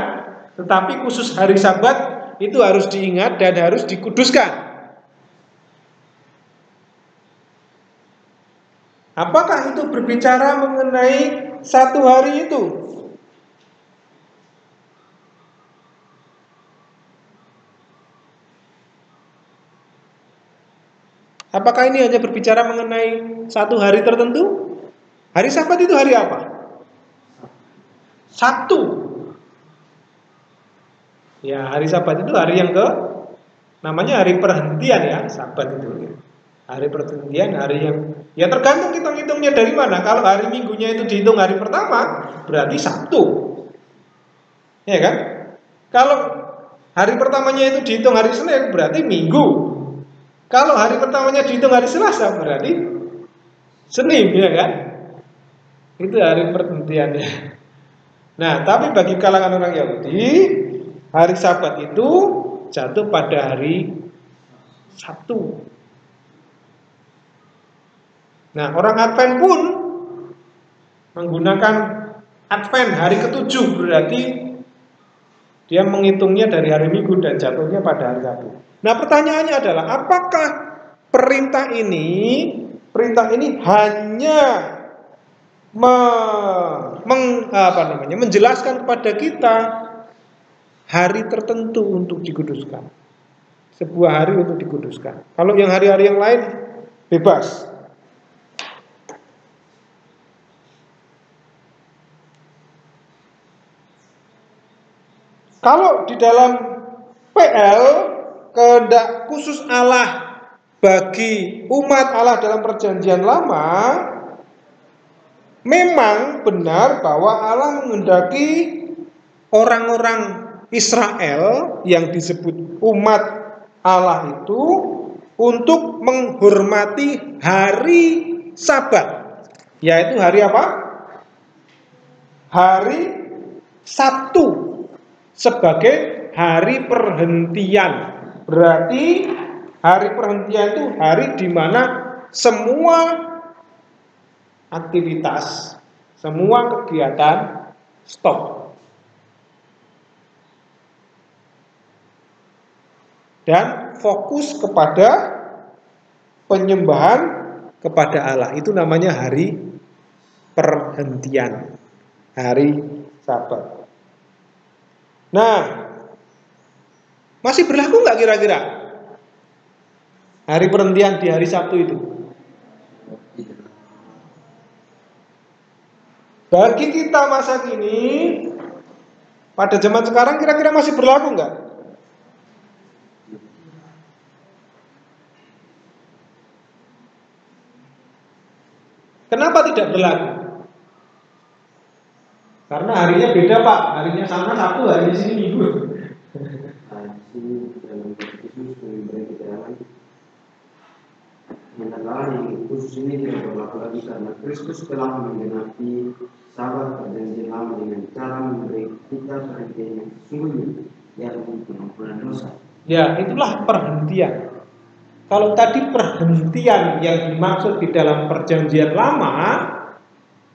tetapi khusus hari Sabat itu harus diingat dan harus dikuduskan. Apakah itu berbicara mengenai satu hari itu? Apakah ini hanya berbicara mengenai satu hari tertentu? Hari Sabat itu hari apa? Sabtu. Ya, hari Sabat itu hari yang namanya hari perhentian ya, Sabat itu. Hari perhentian, hari yang ya tergantung kita ngitungnya dari mana. Kalau hari Minggunya itu dihitung hari pertama, berarti Sabtu. Ya kan? Kalau hari pertamanya itu dihitung hari Senin, berarti Minggu. Kalau hari pertamanya dihitung hari Selasa, berarti Senin, ya kan? Itu hari perhentiannya. Nah, tapi bagi kalangan orang Yahudi, hari Sabat itu jatuh pada hari Sabtu. Nah, orang Advent pun menggunakan Advent hari ke-7, berarti dia menghitungnya dari hari Minggu dan jatuhnya pada hari Sabtu. Nah, pertanyaannya adalah apakah perintah ini hanya menjelaskan kepada kita hari tertentu untuk dikuduskan. Sebuah hari untuk dikuduskan. Kalau yang hari-hari yang lain bebas. Kalau di dalam PL kehendak khusus Allah bagi umat Allah dalam perjanjian lama, memang benar bahwa Allah menghendaki orang-orang Israel yang disebut umat Allah itu untuk menghormati hari Sabat, yaitu hari apa? hari Sabtu sebagai hari perhentian. Berarti hari perhentian itu hari di mana semua aktivitas, semua kegiatan stop. Dan fokus kepada penyembahan kepada Allah. Itu namanya hari perhentian, hari Sabat. Nah, masih berlaku nggak kira-kira hari perhentian di hari Sabtu itu? Bagi kita masa kini, pada zaman sekarang kira-kira masih berlaku nggak? Kenapa tidak berlaku? Karena harinya beda, Pak. Harinya sama Sabtu, harinya sini Minggu. Menyatakan yang khusus ini tidak berlaku lagi karena Kristus telah menggenapi Sabat perjanjian lama dengan cara memberi kita perhentian yang sesungguhnya, yaitu pengampunan dosa. Ya, itulah perhentian. Kalau tadi perhentian yang dimaksud di dalam perjanjian lama,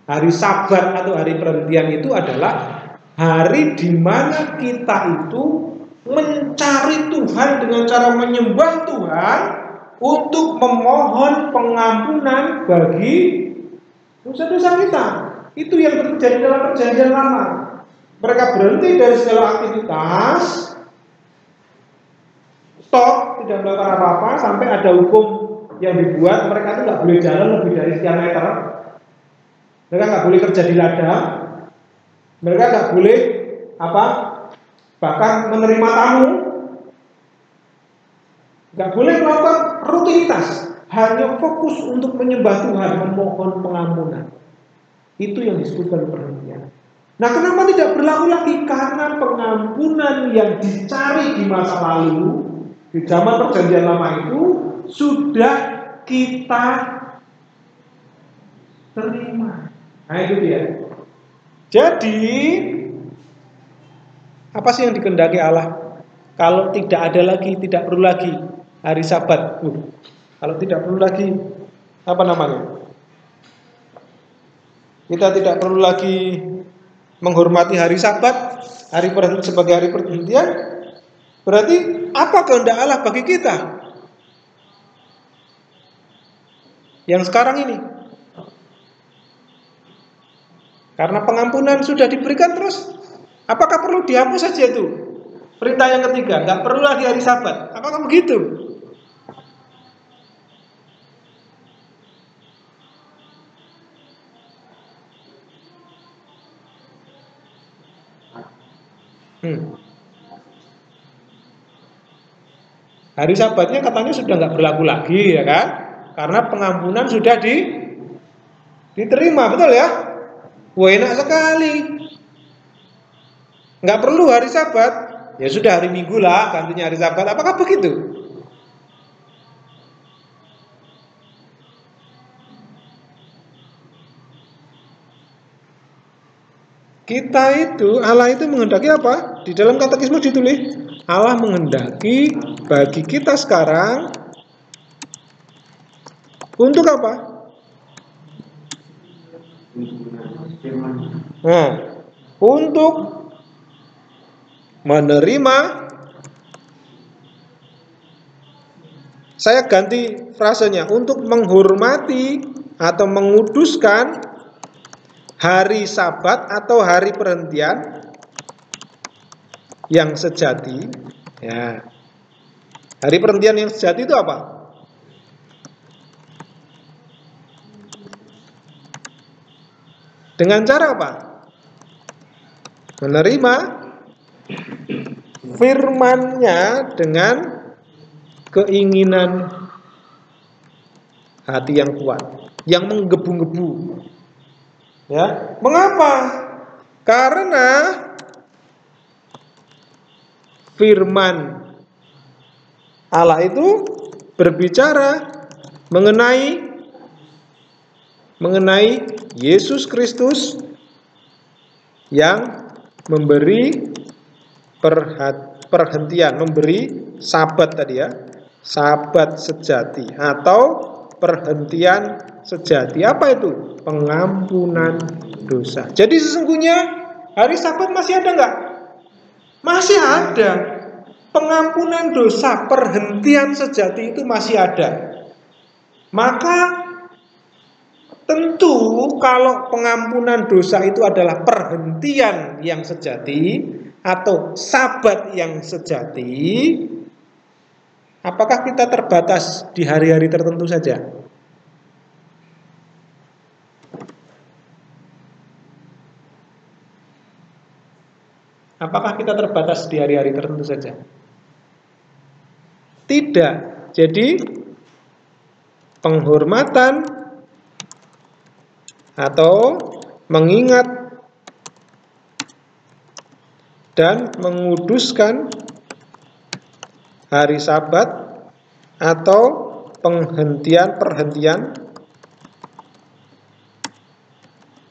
hari Sabat atau hari perhentian itu adalah hari di mana kita itu mencari Tuhan dengan cara menyembah Tuhan untuk memohon pengampunan bagi dosa-dosa kita. Itu yang terjadi dalam perjanjian lama. Mereka berhenti dari segala aktivitas, stop, tidak melakukan apa-apa sampai ada hukum yang dibuat. Mereka itu nggak boleh jalan lebih dari sekian meter. Mereka nggak boleh kerja di ladang. Mereka nggak boleh bahkan menerima tamu. Nggak boleh melakukan rutinitas. Hanya fokus untuk menyembah Tuhan, memohon pengampunan. Itu yang disebutkan perhentian. Nah, kenapa tidak berlaku lagi? Karena pengampunan yang dicari di masa lalu, di zaman perjanjian lama itu sudah kita terima. Nah, itu dia. Jadi apa sih yang dikehendaki Allah? Kalau tidak ada lagi, tidak perlu lagi hari Sabat. Kalau tidak perlu lagi kita tidak perlu lagi menghormati hari Sabat, sebagai hari perhentian. Berarti apa kehendak Allah bagi kita yang sekarang ini? Karena pengampunan sudah diberikan terus, apakah perlu dihapus saja itu? Perintah yang ketiga, nggak perlu lagi hari Sabat. Apakah begitu? Hari Sabatnya katanya sudah nggak berlaku lagi, ya kan? Karena pengampunan sudah diterima, betul ya? Wah, enak sekali. Nggak perlu hari Sabat, ya sudah hari Minggu lah, gantinya hari Sabat. Apakah begitu? Allah itu menghendaki apa? Di dalam katekisme ditulis, Allah menghendaki bagi kita sekarang untuk apa? Nah, untuk menerima, saya ganti frasenya, untuk menghormati atau menguduskan hari Sabat atau hari perhentian yang sejati. Ya. Hari perhentian yang sejati itu apa? Dengan cara apa? Menerima firman-Nya dengan keinginan hati yang kuat, yang menggebu-gebu. Ya, mengapa? Karena firman Allah itu berbicara mengenai Yesus Kristus yang memberi perhentian, memberi sabat tadi ya, sabat sejati atau perhentian sejati. Apa itu? Pengampunan dosa. Jadi sesungguhnya hari Sabat masih ada nggak? Masih ada. Pengampunan dosa, perhentian sejati itu masih ada. Maka tentu kalau pengampunan dosa itu adalah perhentian yang sejati atau sabat yang sejati, apakah kita terbatas di hari-hari tertentu saja? Apakah kita terbatas di hari-hari tertentu saja? Tidak. Jadi penghormatan atau mengingat dan menguduskan hari Sabat atau perhentian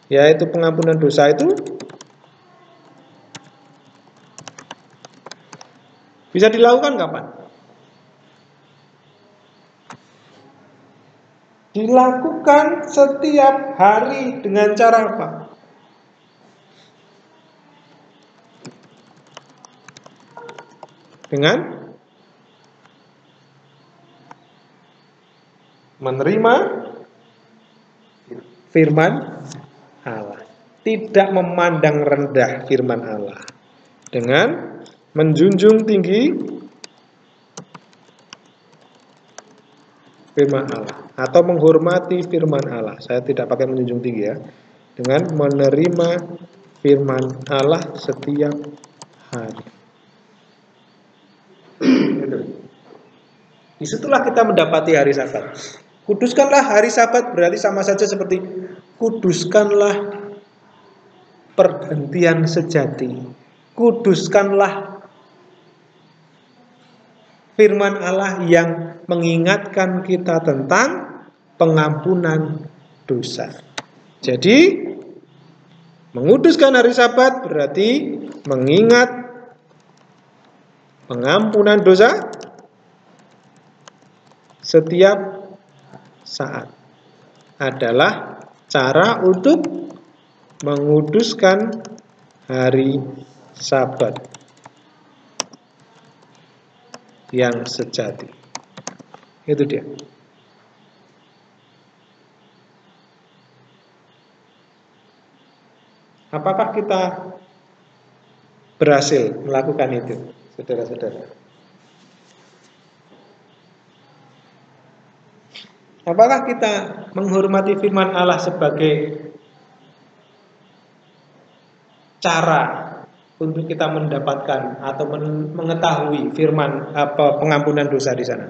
yaitu pengampunan dosa itu bisa dilakukan kapan? Dilakukan setiap hari dengan cara apa? Dengan menerima firman Allah, tidak memandang rendah firman Allah, dengan menjunjung tinggi firman Allah atau menghormati firman Allah. Saya tidak pakai menjunjung tinggi ya. Dengan menerima firman Allah setiap hari. Disitulah kita mendapati hari Sabat. Kuduskanlah hari Sabat berarti sama saja seperti kuduskanlah perhentian sejati. Kuduskanlah firman Allah yang mengingatkan kita tentang pengampunan dosa. Jadi menguduskan hari Sabat berarti mengingat pengampunan dosa setiap saat adalah cara untuk menguduskan hari Sabat yang sejati. Itu dia. Apakah kita berhasil melakukan itu, saudara-saudara? Apakah kita menghormati firman Allah sebagai cara untuk kita mendapatkan atau mengetahui firman pengampunan dosa di sana?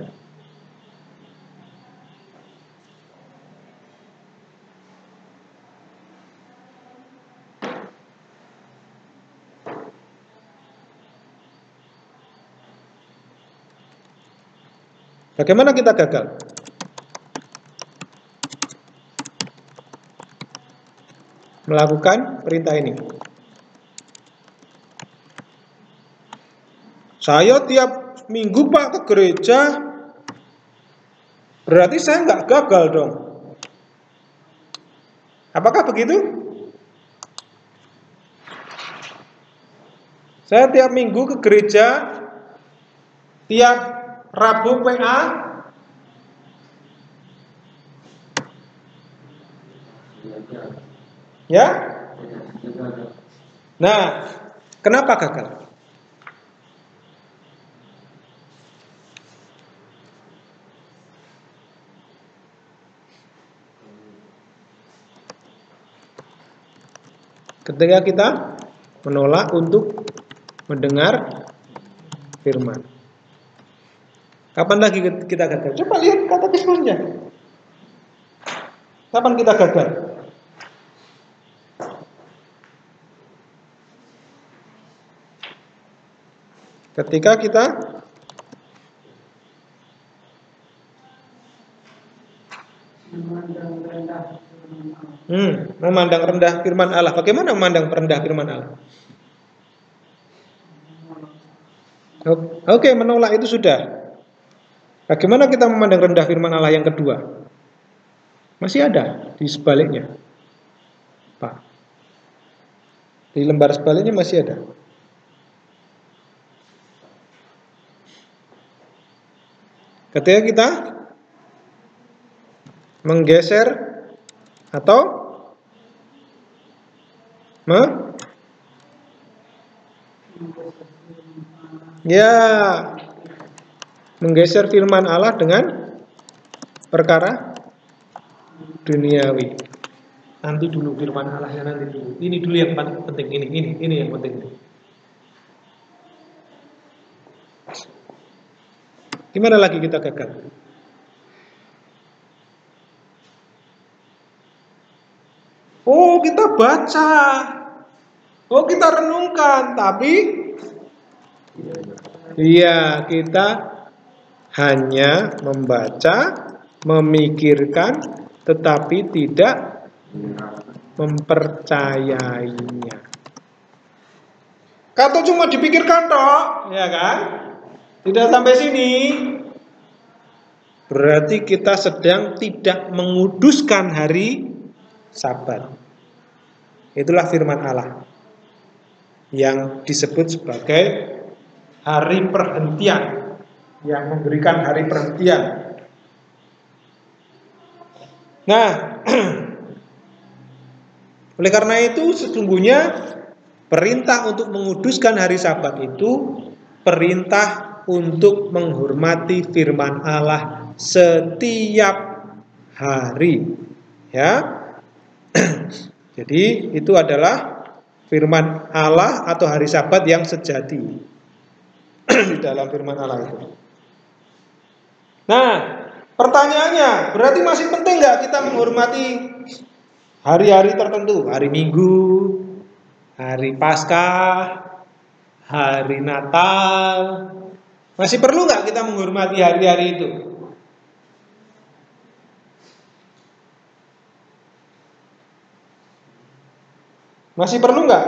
Bagaimana kita gagal? Melakukan perintah ini. Saya tiap minggu Pak ke gereja, berarti saya nggak gagal dong. Apakah begitu? Saya tiap minggu ke gereja, tiap Rabu PA, ya? Nah, kenapa gagal? Ketika kita menolak untuk mendengar firman. Kapan lagi kita gagal? Coba lihat katekismusnya. Kapan kita gagal? Ketika kita memandang rendah Memandang rendah firman Allah. Bagaimana memandang rendah firman Allah? Oke, menolak itu sudah. Bagaimana kita memandang rendah firman Allah yang kedua? Masih ada di sebaliknya, Pak. Di lembar sebaliknya masih ada. Ketika kita menggeser atau menggeser firman Allah dengan perkara duniawi. Nanti dulu firman Allahnya, nanti dulu. Ini dulu yang penting, ini yang penting. Gimana lagi kita gagal? Oh, kita baca. Oh, kita renungkan, tapi iya, kita hanya membaca, memikirkan, tetapi tidak mempercayainya. Kata cuma dipikirkan toh, ya kan? Tidak sampai sini. Berarti kita sedang tidak menguduskan hari Sabat. Itulah firman Allah yang disebut sebagai hari perhentian, yang memberikan hari perhentian. Nah, oleh karena itu sesungguhnya perintah untuk menguduskan hari Sabat itu perintah untuk menghormati firman Allah setiap hari, ya. Jadi itu adalah firman Allah atau hari Sabat yang sejati di dalam firman Allah itu. Nah, pertanyaannya, berarti masih penting nggak kita menghormati hari-hari tertentu? Hari Minggu, hari Paskah, hari Natal. Masih perlu nggak kita menghormati hari-hari itu? Masih perlu nggak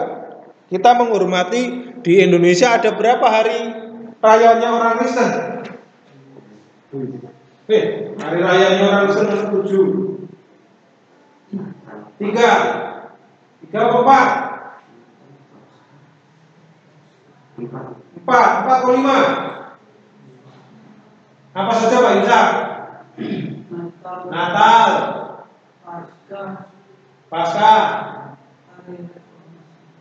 kita menghormati? Di Indonesia ada berapa hari rayanya orang Kristen? Hari rayanya orang Kristen 7. 3 apa 4 atau 5? Apa saja Pak Isa? Natal, Paskah,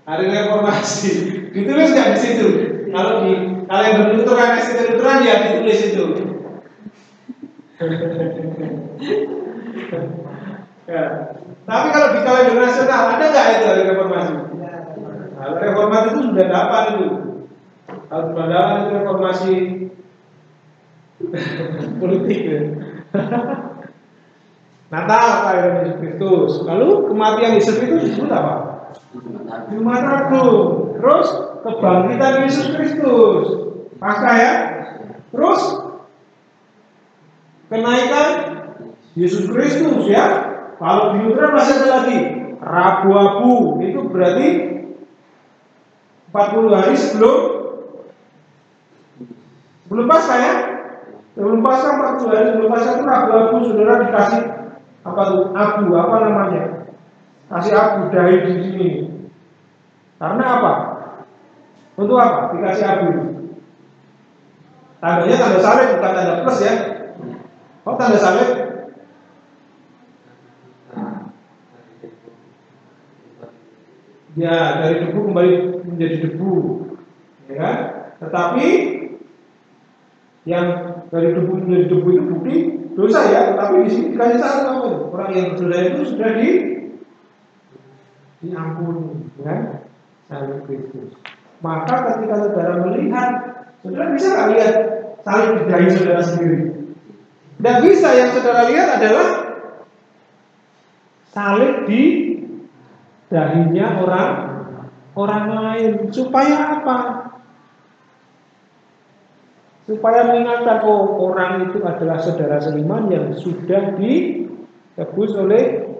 hari reformasi. Ditulis nggak di situ? Kalau di kalender Lutheran, Lutheran ya ditulis itu. Ya. Tapi kalau di kalender nasional ada nggak itu hari reformasi? Hari reformasi itu sudah dapat itu. Kalau sudah itu reformasi politik ya. Natal kelahiran Yesus Kristus. Lalu kematian Yesus Kristus disebut apa? Jumat Agung. Terus kebangkitan Yesus Kristus. Paskah ya. Terus kenaikan Yesus Kristus ya. Kalau di Lutheran masih ada lagi Rabu Abu. Itu berarti 40 hari sebelum Paskah ya. Sebelum Paskah 40 hari sebelum Paskah itu Rabu Abu, saudara dikasih apa tuh? Abu, apa namanya? Kasih abu dahi di sini. Karena apa? Untuk apa? Dikasih abu. Tandanya tanda salib, bukan tanda plus ya. Oh, tanda salib. Ya, dari debu kembali menjadi debu. Ya kan? Tetapi yang dari debu menjadi debu itu bukti dosa ya, tetapi di sini dikasih salib apa itu? Orang yang berdosa itu sudah diampuni, ya, salib Kristus. Maka ketika saudara melihat, saudara bisa nggak lihat salib di dahi saudara sendiri? Tidak bisa. Yang saudara lihat adalah salib di dahinya orang lain. Supaya apa? Supaya mengingatkan, oh, orang itu adalah saudara seiman yang sudah ditebus oleh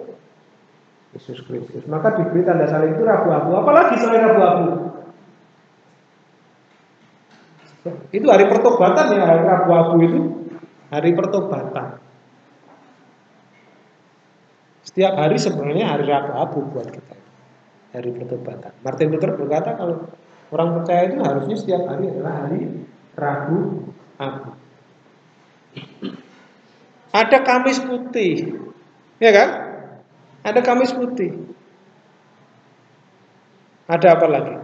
Yesus Kristus. Maka diberi tanda salib itu Rabu-Abu. Apalagi selain Rabu-Abu? Itu hari pertobatan ya, hari Rabu-Abu itu hari pertobatan. Setiap hari sebenarnya hari Rabu-Abu buat kita. Hari pertobatan. Martin Luther berkata kalau orang percaya itu harusnya setiap hari adalah hari Rabu-Abu. Ada Kamis Putih, ya kan? Ada Kamis Putih. Ada apa lagi?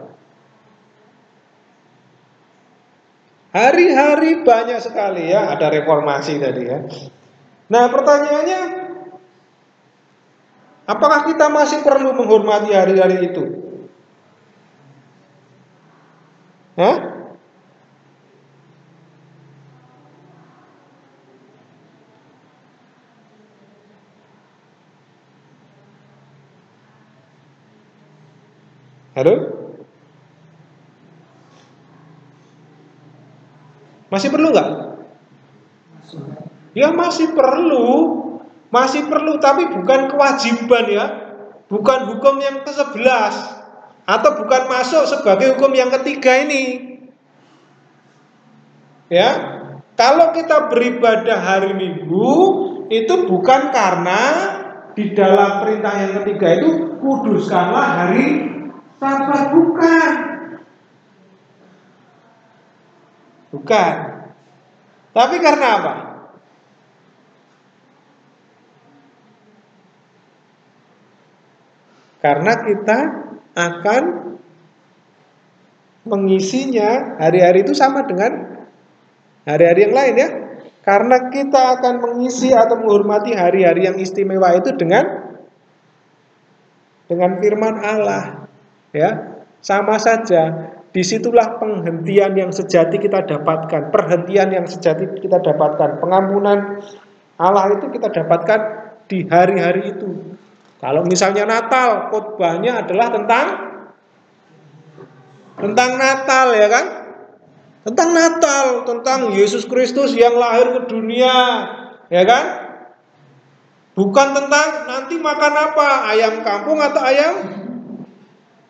Hari-hari banyak sekali ya, ada reformasi tadi ya. Nah pertanyaannya, apakah kita masih perlu menghormati hari-hari itu? Hah? Halo? Masih perlu nggak? Ya masih perlu, tapi bukan kewajiban ya, bukan hukum yang ke-11 atau bukan masuk sebagai hukum yang ketiga ini. Ya, kalau kita beribadah hari Minggu itu bukan karena di dalam perintah yang ketiga itu kuduskanlah hari Sabat, bukan. Tapi karena apa? Karena kita akan mengisinya hari-hari itu sama dengan hari-hari yang lain ya. Karena kita akan mengisi atau menghormati hari-hari yang istimewa itu dengan firman Allah. Ya, sama saja. Disitulah penghentian yang sejati kita dapatkan, perhentian yang sejati kita dapatkan, pengampunan Allah itu kita dapatkan di hari-hari itu. Kalau misalnya Natal, khotbahnya adalah tentang Natal ya kan? Tentang Natal, tentang Yesus Kristus yang lahir ke dunia, ya kan? Bukan tentang nanti makan apa, ayam kampung atau ayam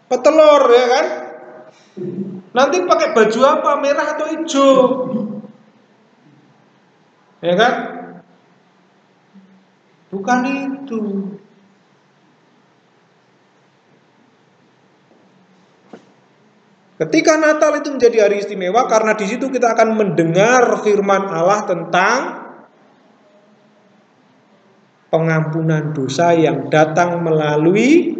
petelur, ya kan? Nanti pakai baju apa, merah atau hijau, ya kan? Bukan itu. Ketika Natal itu menjadi hari istimewa karena di situ kita akan mendengar firman Allah tentang pengampunan dosa yang datang melalui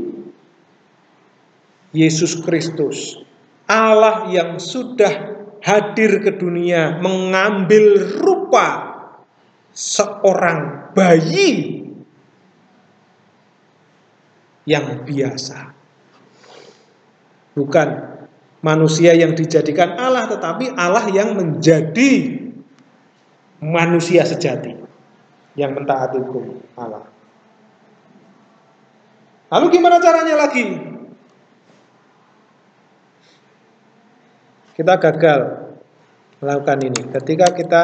Yesus Kristus. Allah yang sudah hadir ke dunia mengambil rupa seorang bayi yang biasa. Bukan manusia yang dijadikan Allah, tetapi Allah yang menjadi manusia sejati yang mentaati hukum Allah. Lalu gimana caranya lagi? Kita gagal melakukan ini ketika kita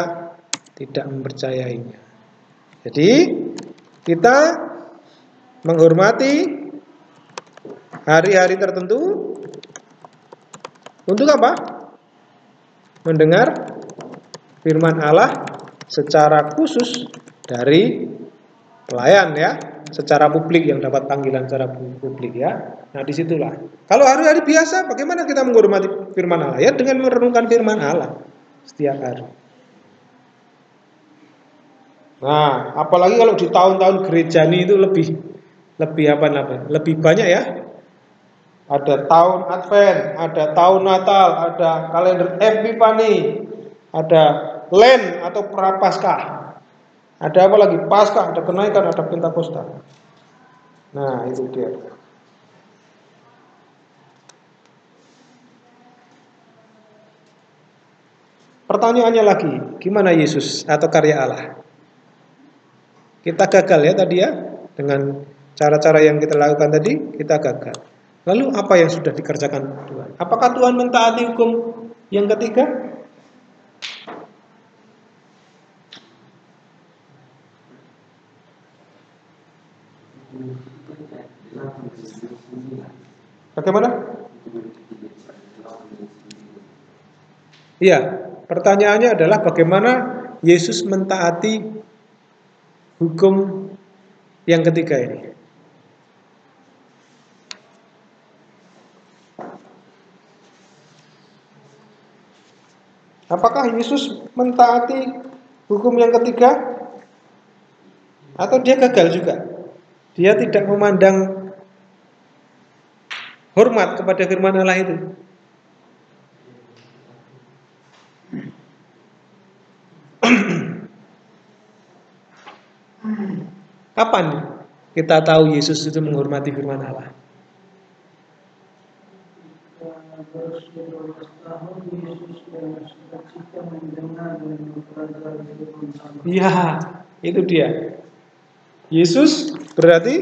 tidak mempercayainya. Jadi kita menghormati hari-hari tertentu untuk apa? Mendengar firman Allah secara khusus dari pelayan ya, secara publik yang dapat panggilan secara publik ya. Nah disitulah. Kalau hari-hari biasa, bagaimana kita menghormati firman Allah? Ya dengan merenungkan firman Allah setiap hari. Nah, apalagi kalau di tahun-tahun gerejani itu lebih apa namanya? Lebih banyak ya. Ada tahun Advent, ada tahun Natal, ada kalender Epifani, ada Lent atau Prapaskah. Ada apa lagi? Paskah, ada kenaikan, ada Pentakosta. Nah, itu dia. Pertanyaannya lagi, gimana Yesus atau karya Allah? Kita gagal ya tadi ya, dengan cara-cara yang kita lakukan tadi, kita gagal. Lalu apa yang sudah dikerjakan Tuhan? Apakah Tuhan mentaati hukum yang ketiga? Bagaimana? Iya, pertanyaannya adalah bagaimana Yesus mentaati hukum yang ketiga ini. Apakah Yesus mentaati hukum yang ketiga? Atau dia gagal juga? Dia tidak memandang hormat kepada firman Allah itu. Kapan kita tahu Yesus itu menghormati firman Allah? Ya, itu dia. Yesus berarti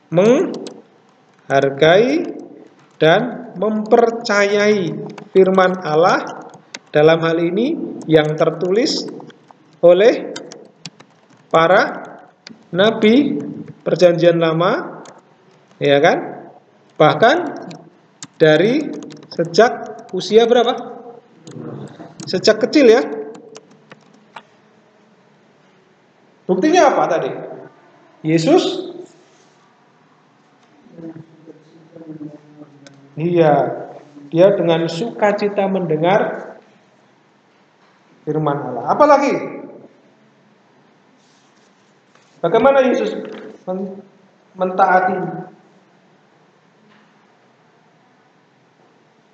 menghargai dan mempercayai firman Allah, dalam hal ini yang tertulis oleh para nabi perjanjian lama, ya kan? Bahkan dari sejak usia berapa? Sejak kecil ya. Buktinya apa tadi? Yesus, iya, dia dengan sukacita mendengar firman Allah. Apalagi? Bagaimana Yesus mentaati?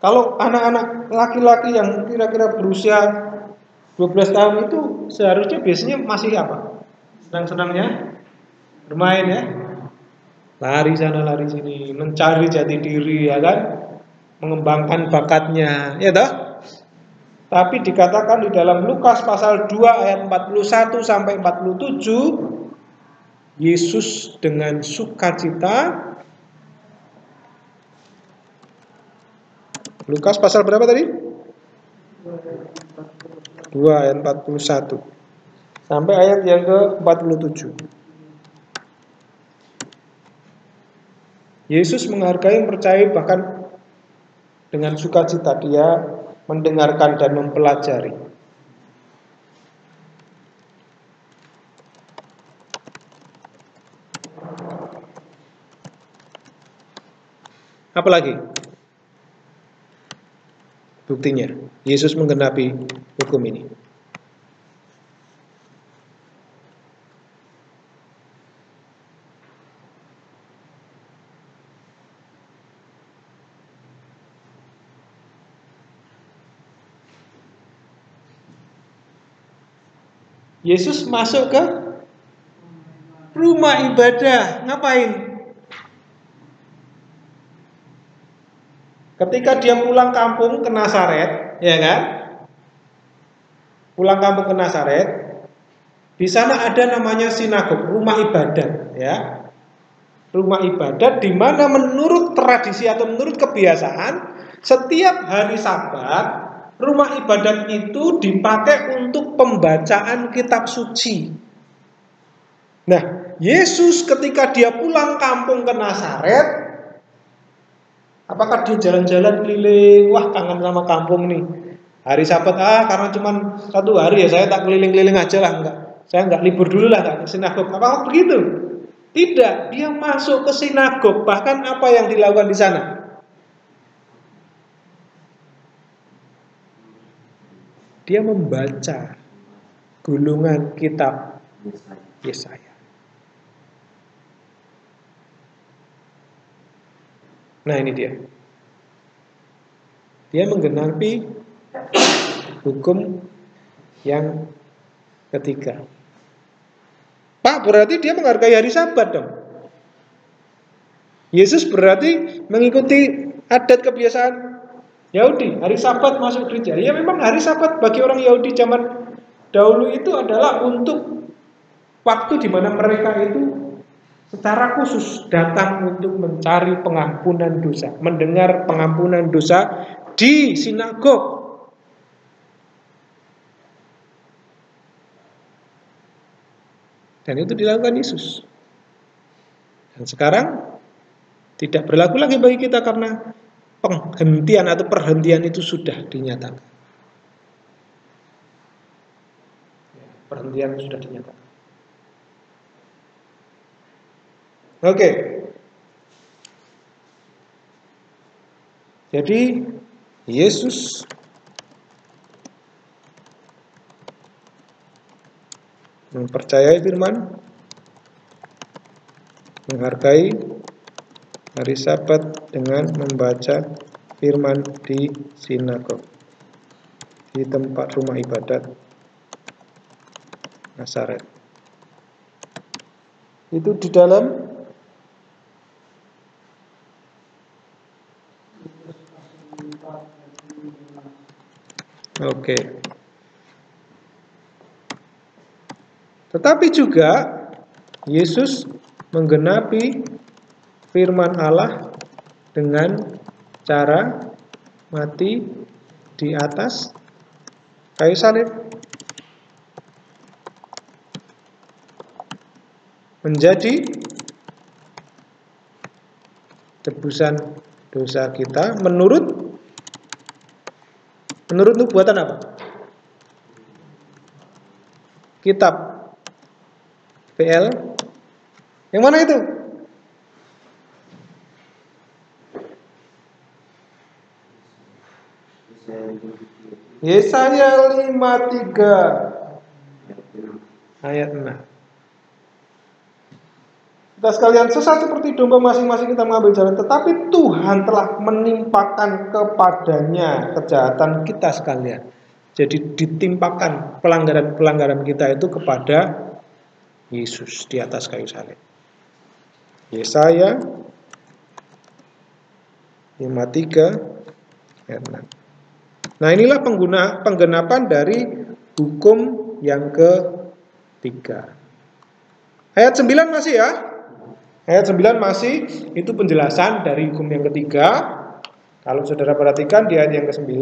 Kalau anak-anak laki-laki yang kira-kira berusia 12 tahun itu seharusnya biasanya masih apa? Senang-senangnya bermain ya. Lari sana lari sini, mencari jati diri ya kan? Mengembangkan bakatnya, ya toh? Tapi dikatakan di dalam Lukas pasal 2 ayat 41 sampai 47, Yesus dengan sukacita. Lukas pasal berapa tadi? 2 ayat 41 sampai ayat yang ke-47. Yesus menghargai, percaya, bahkan dengan sukacita dia mendengarkan dan mempelajari. Apalagi buktinya Yesus menggenapi hukum ini? Yesus masuk ke rumah ibadah, ngapain? Ketika dia pulang kampung ke Nazaret, ya kan? Pulang kampung ke Nazaret, di sana ada namanya sinagog, rumah ibadat, ya. Rumah ibadat di mana menurut tradisi atau menurut kebiasaan, setiap hari Sabat rumah ibadat itu dipakai untuk pembacaan kitab suci. Nah, Yesus ketika dia pulang kampung ke Nazaret, apakah dia jalan-jalan keliling? Wah, kangen sama kampung nih. Hari Sabat, karena cuma 1 hari ya, saya tak keliling-keliling aja lah, enggak. Saya enggak libur dulu lah, enggak ke sinagog. Apakah begitu? Tidak, dia masuk ke sinagog. Bahkan apa yang dilakukan di sana? Dia membaca gulungan kitab Yesaya. Nah, ini dia. Dia menggenapi hukum yang ketiga. Pak, berarti dia menghargai hari Sabat dong. Yesus berarti mengikuti adat kebiasaan Yahudi, hari Sabat masuk gereja. Ya memang hari Sabat bagi orang Yahudi zaman dahulu itu adalah untuk waktu di mana mereka itu secara khusus datang untuk mencari pengampunan dosa, mendengar pengampunan dosa di sinagog. Dan itu dilakukan Yesus. Dan sekarang tidak berlaku lagi bagi kita karena penghentian atau perhentian itu sudah dinyatakan. Perhentian sudah dinyatakan. Oke. Jadi Yesus mempercayai firman, menghargai hari Sabat dengan membaca firman di sinagog, di tempat rumah ibadat Nazaret. Itu di dalam Oke. Tetapi juga Yesus menggenapi firman Allah dengan cara mati di atas kayu salib, menjadi tebusan dosa kita menurut nubuatan apa? Kitab PL. Yang mana itu? Yesaya 53 ayat 6. Kita sekalian, sesat seperti domba masing-masing kita mengambil jalan, tetapi Tuhan telah menimpakan kepadanya kejahatan kita sekalian. Jadi ditimpakan pelanggaran-pelanggaran kita itu kepada Yesus di atas kayu salib. Yesaya 53 ayat 6. Nah, inilah penggenapan dari hukum yang ketiga. Ayat 9 masih ya? Ayat 9 masih, itu penjelasan dari hukum yang ketiga. Kalau saudara perhatikan di ayat yang ke-9,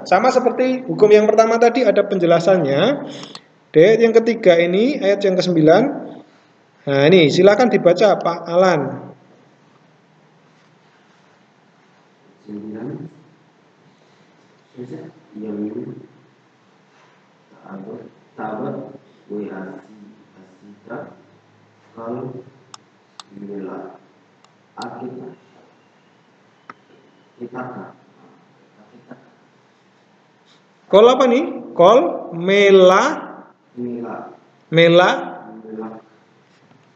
sama seperti hukum yang pertama tadi ada penjelasannya. Di ayat yang ketiga ini, ayat yang ke-9. Nah ini, silakan dibaca Pak Alan. 9. Yang tabat asita kalau bila kita Kol apa nih? Kol mela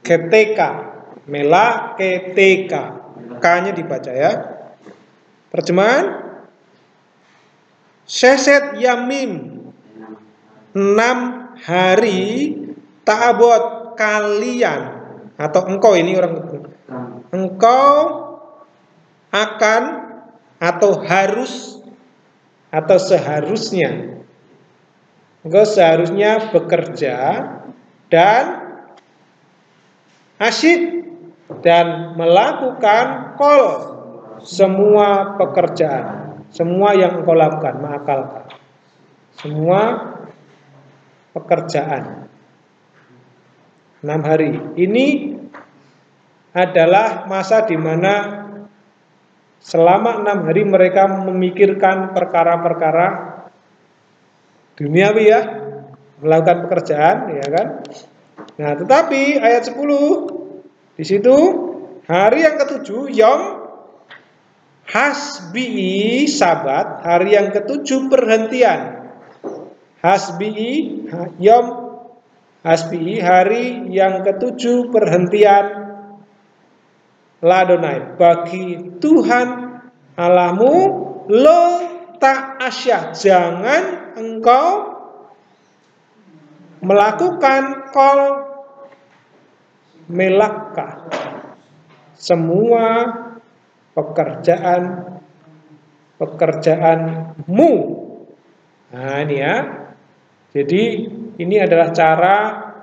keteka. Mela keteka. K-nya dibaca ya. Terjemahan Seset Yamim 6 hari ta'abot kalian atau engkau, ini orang engkau akan atau harus atau seharusnya engkau seharusnya bekerja dan asyik dan melakukan kol semua pekerjaan, semua yang engkau lakukan, mengakalkan semua pekerjaan 6 hari. Ini adalah masa di mana selama 6 hari mereka memikirkan perkara-perkara duniawi ya, melakukan pekerjaan, ya kan? Nah, tetapi ayat 10 di situ hari yang ke-7 Yom Hasbi'i Sabat, hari yang ke-7 perhentian. Hasbi'i Yom Hasbi'i, hari yang ke-7 perhentian Ladonai bagi Tuhan Allahmu. Lo tak asyah, jangan engkau melakukan kol melaka semua pekerjaanmu. Nah ini ya. Jadi ini adalah cara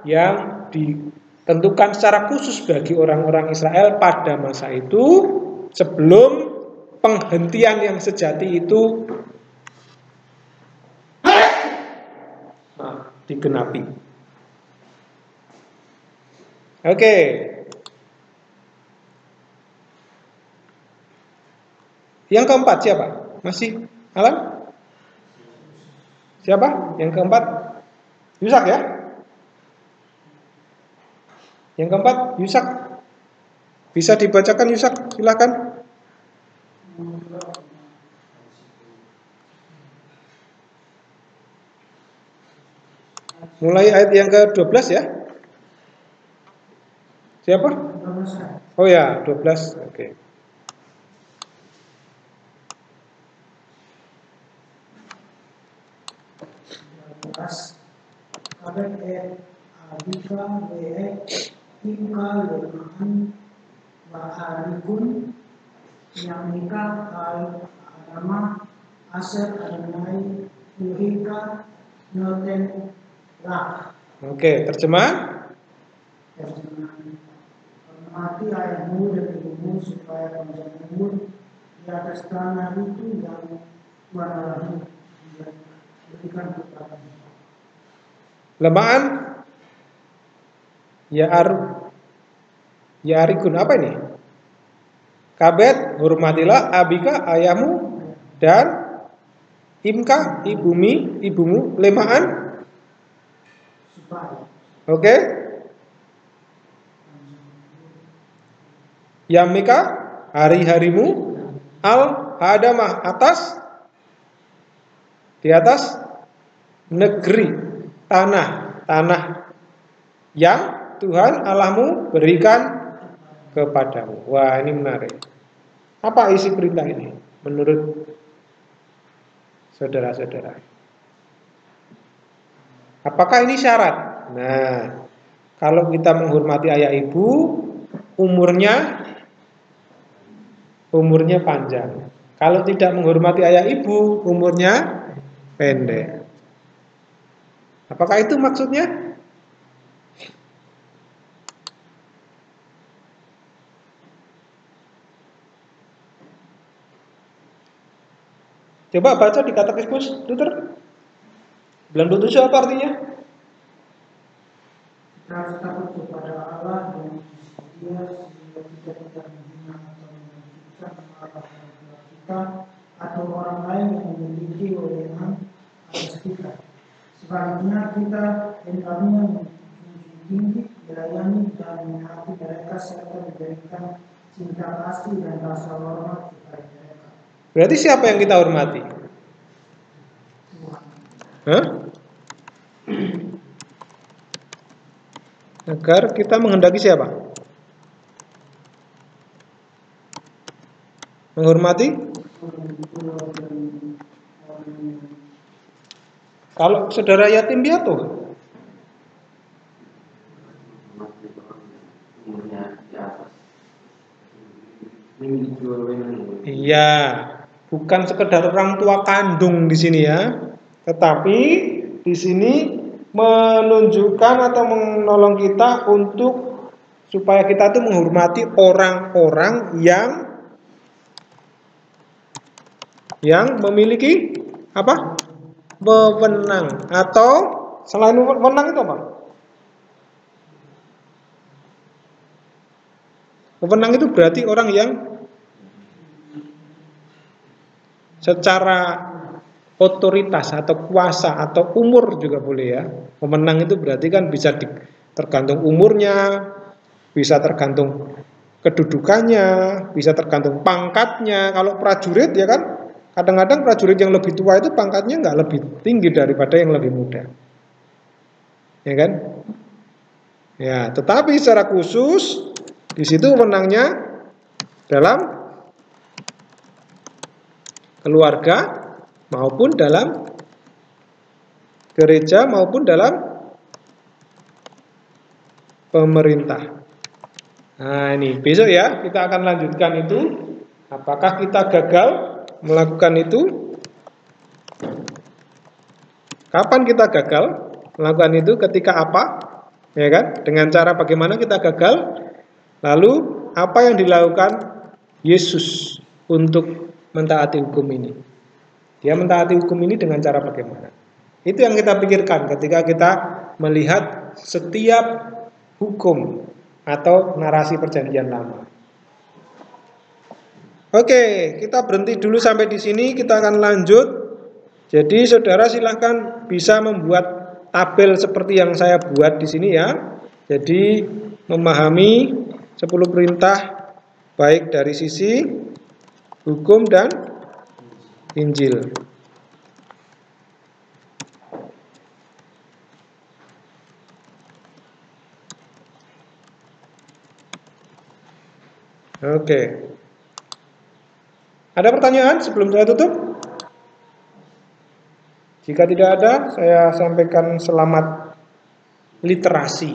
yang ditentukan secara khusus bagi orang-orang Israel pada masa itu sebelum penghentian yang sejati itu digenapi. Oke. Yang keempat siapa? Masih Alan? Siapa? Yang keempat? Yusak ya? Yang keempat Yusak. Bisa dibacakan Yusak, silakan. Mulai ayat yang ke-12 ya. Siapa? Oh ya, 12. Oke. Abika Imka Lemahan Baharikun Yamika Al-Adama Aser Adonai Yuhika Noten Lah. Oke, terjemahan? Hormati ayahmu dan ibumu supaya panjang umur di atas tanah itu yang Tuhan Allahmu berikan kepadamu. Lemahan? Ya arikun apa ini? Kabet, hormatilah abika ayahmu dan imka ibumu, lemahan. Oke. Yamika hari-harimu al-hadamah di atas negeri tanah yang Tuhan Allahmu berikan kepadamu. Wah, ini menarik. Apa isi perintah ini menurut saudara-saudara? Apakah ini syarat? Nah, kalau kita menghormati ayah ibu, umurnya panjang. Kalau tidak menghormati ayah ibu, umurnya pendek. Apakah itu maksudnya? Coba baca di Katekismus Luther. 97 apa artinya? Kita harus takut kepada Allah dan Dia sehingga kita tidak menghina atau menyakitkan Allah kita atau orang lain yang memiliki wewenang atas kita. Sebaliknya kita hendaknya menjunjung tinggi, melayani dan menyakiti mereka serta memberikan cinta kasih dan rasa hormat kepada mereka. Berarti siapa yang kita hormati? Hah? Agar kita menghendaki siapa? Menghormati? Kalau saudara yatim piatu? Iya, bukan sekedar orang tua kandung di sini ya, tetapi di sini menunjukkan atau menolong kita untuk supaya kita tuh menghormati orang-orang yang memiliki apa? Wewenang, atau selain wewenang itu apa? Wewenang itu berarti orang yang secara otoritas atau kuasa atau umur juga boleh ya. Pemenang itu berarti kan bisa tergantung umurnya, bisa tergantung kedudukannya, bisa tergantung pangkatnya. Kalau prajurit ya kan, kadang-kadang prajurit yang lebih tua itu pangkatnya nggak lebih tinggi daripada yang lebih muda, ya kan? Ya, tetapi secara khusus di situ wewenangnya dalam keluarga maupun dalam gereja maupun dalam pemerintah. Nah, ini besok ya kita akan lanjutkan itu. Apakah kita gagal melakukan itu? Kapan kita gagal melakukan itu? Ketika apa? Ya kan? Dengan cara bagaimana kita gagal? Lalu apa yang dilakukan Yesus untuk mentaati hukum ini? Dia mentaati hukum ini dengan cara bagaimana? Itu yang kita pikirkan ketika kita melihat setiap hukum atau narasi perjanjian lama. Oke, kita berhenti dulu sampai di sini. Kita akan lanjut. Jadi saudara silahkan bisa membuat tabel seperti yang saya buat di sini ya. Jadi memahami 10 perintah baik dari sisi hukum dan Injil. Oke. Ada pertanyaan sebelum saya tutup? Jika tidak ada, saya sampaikan selamat literasi.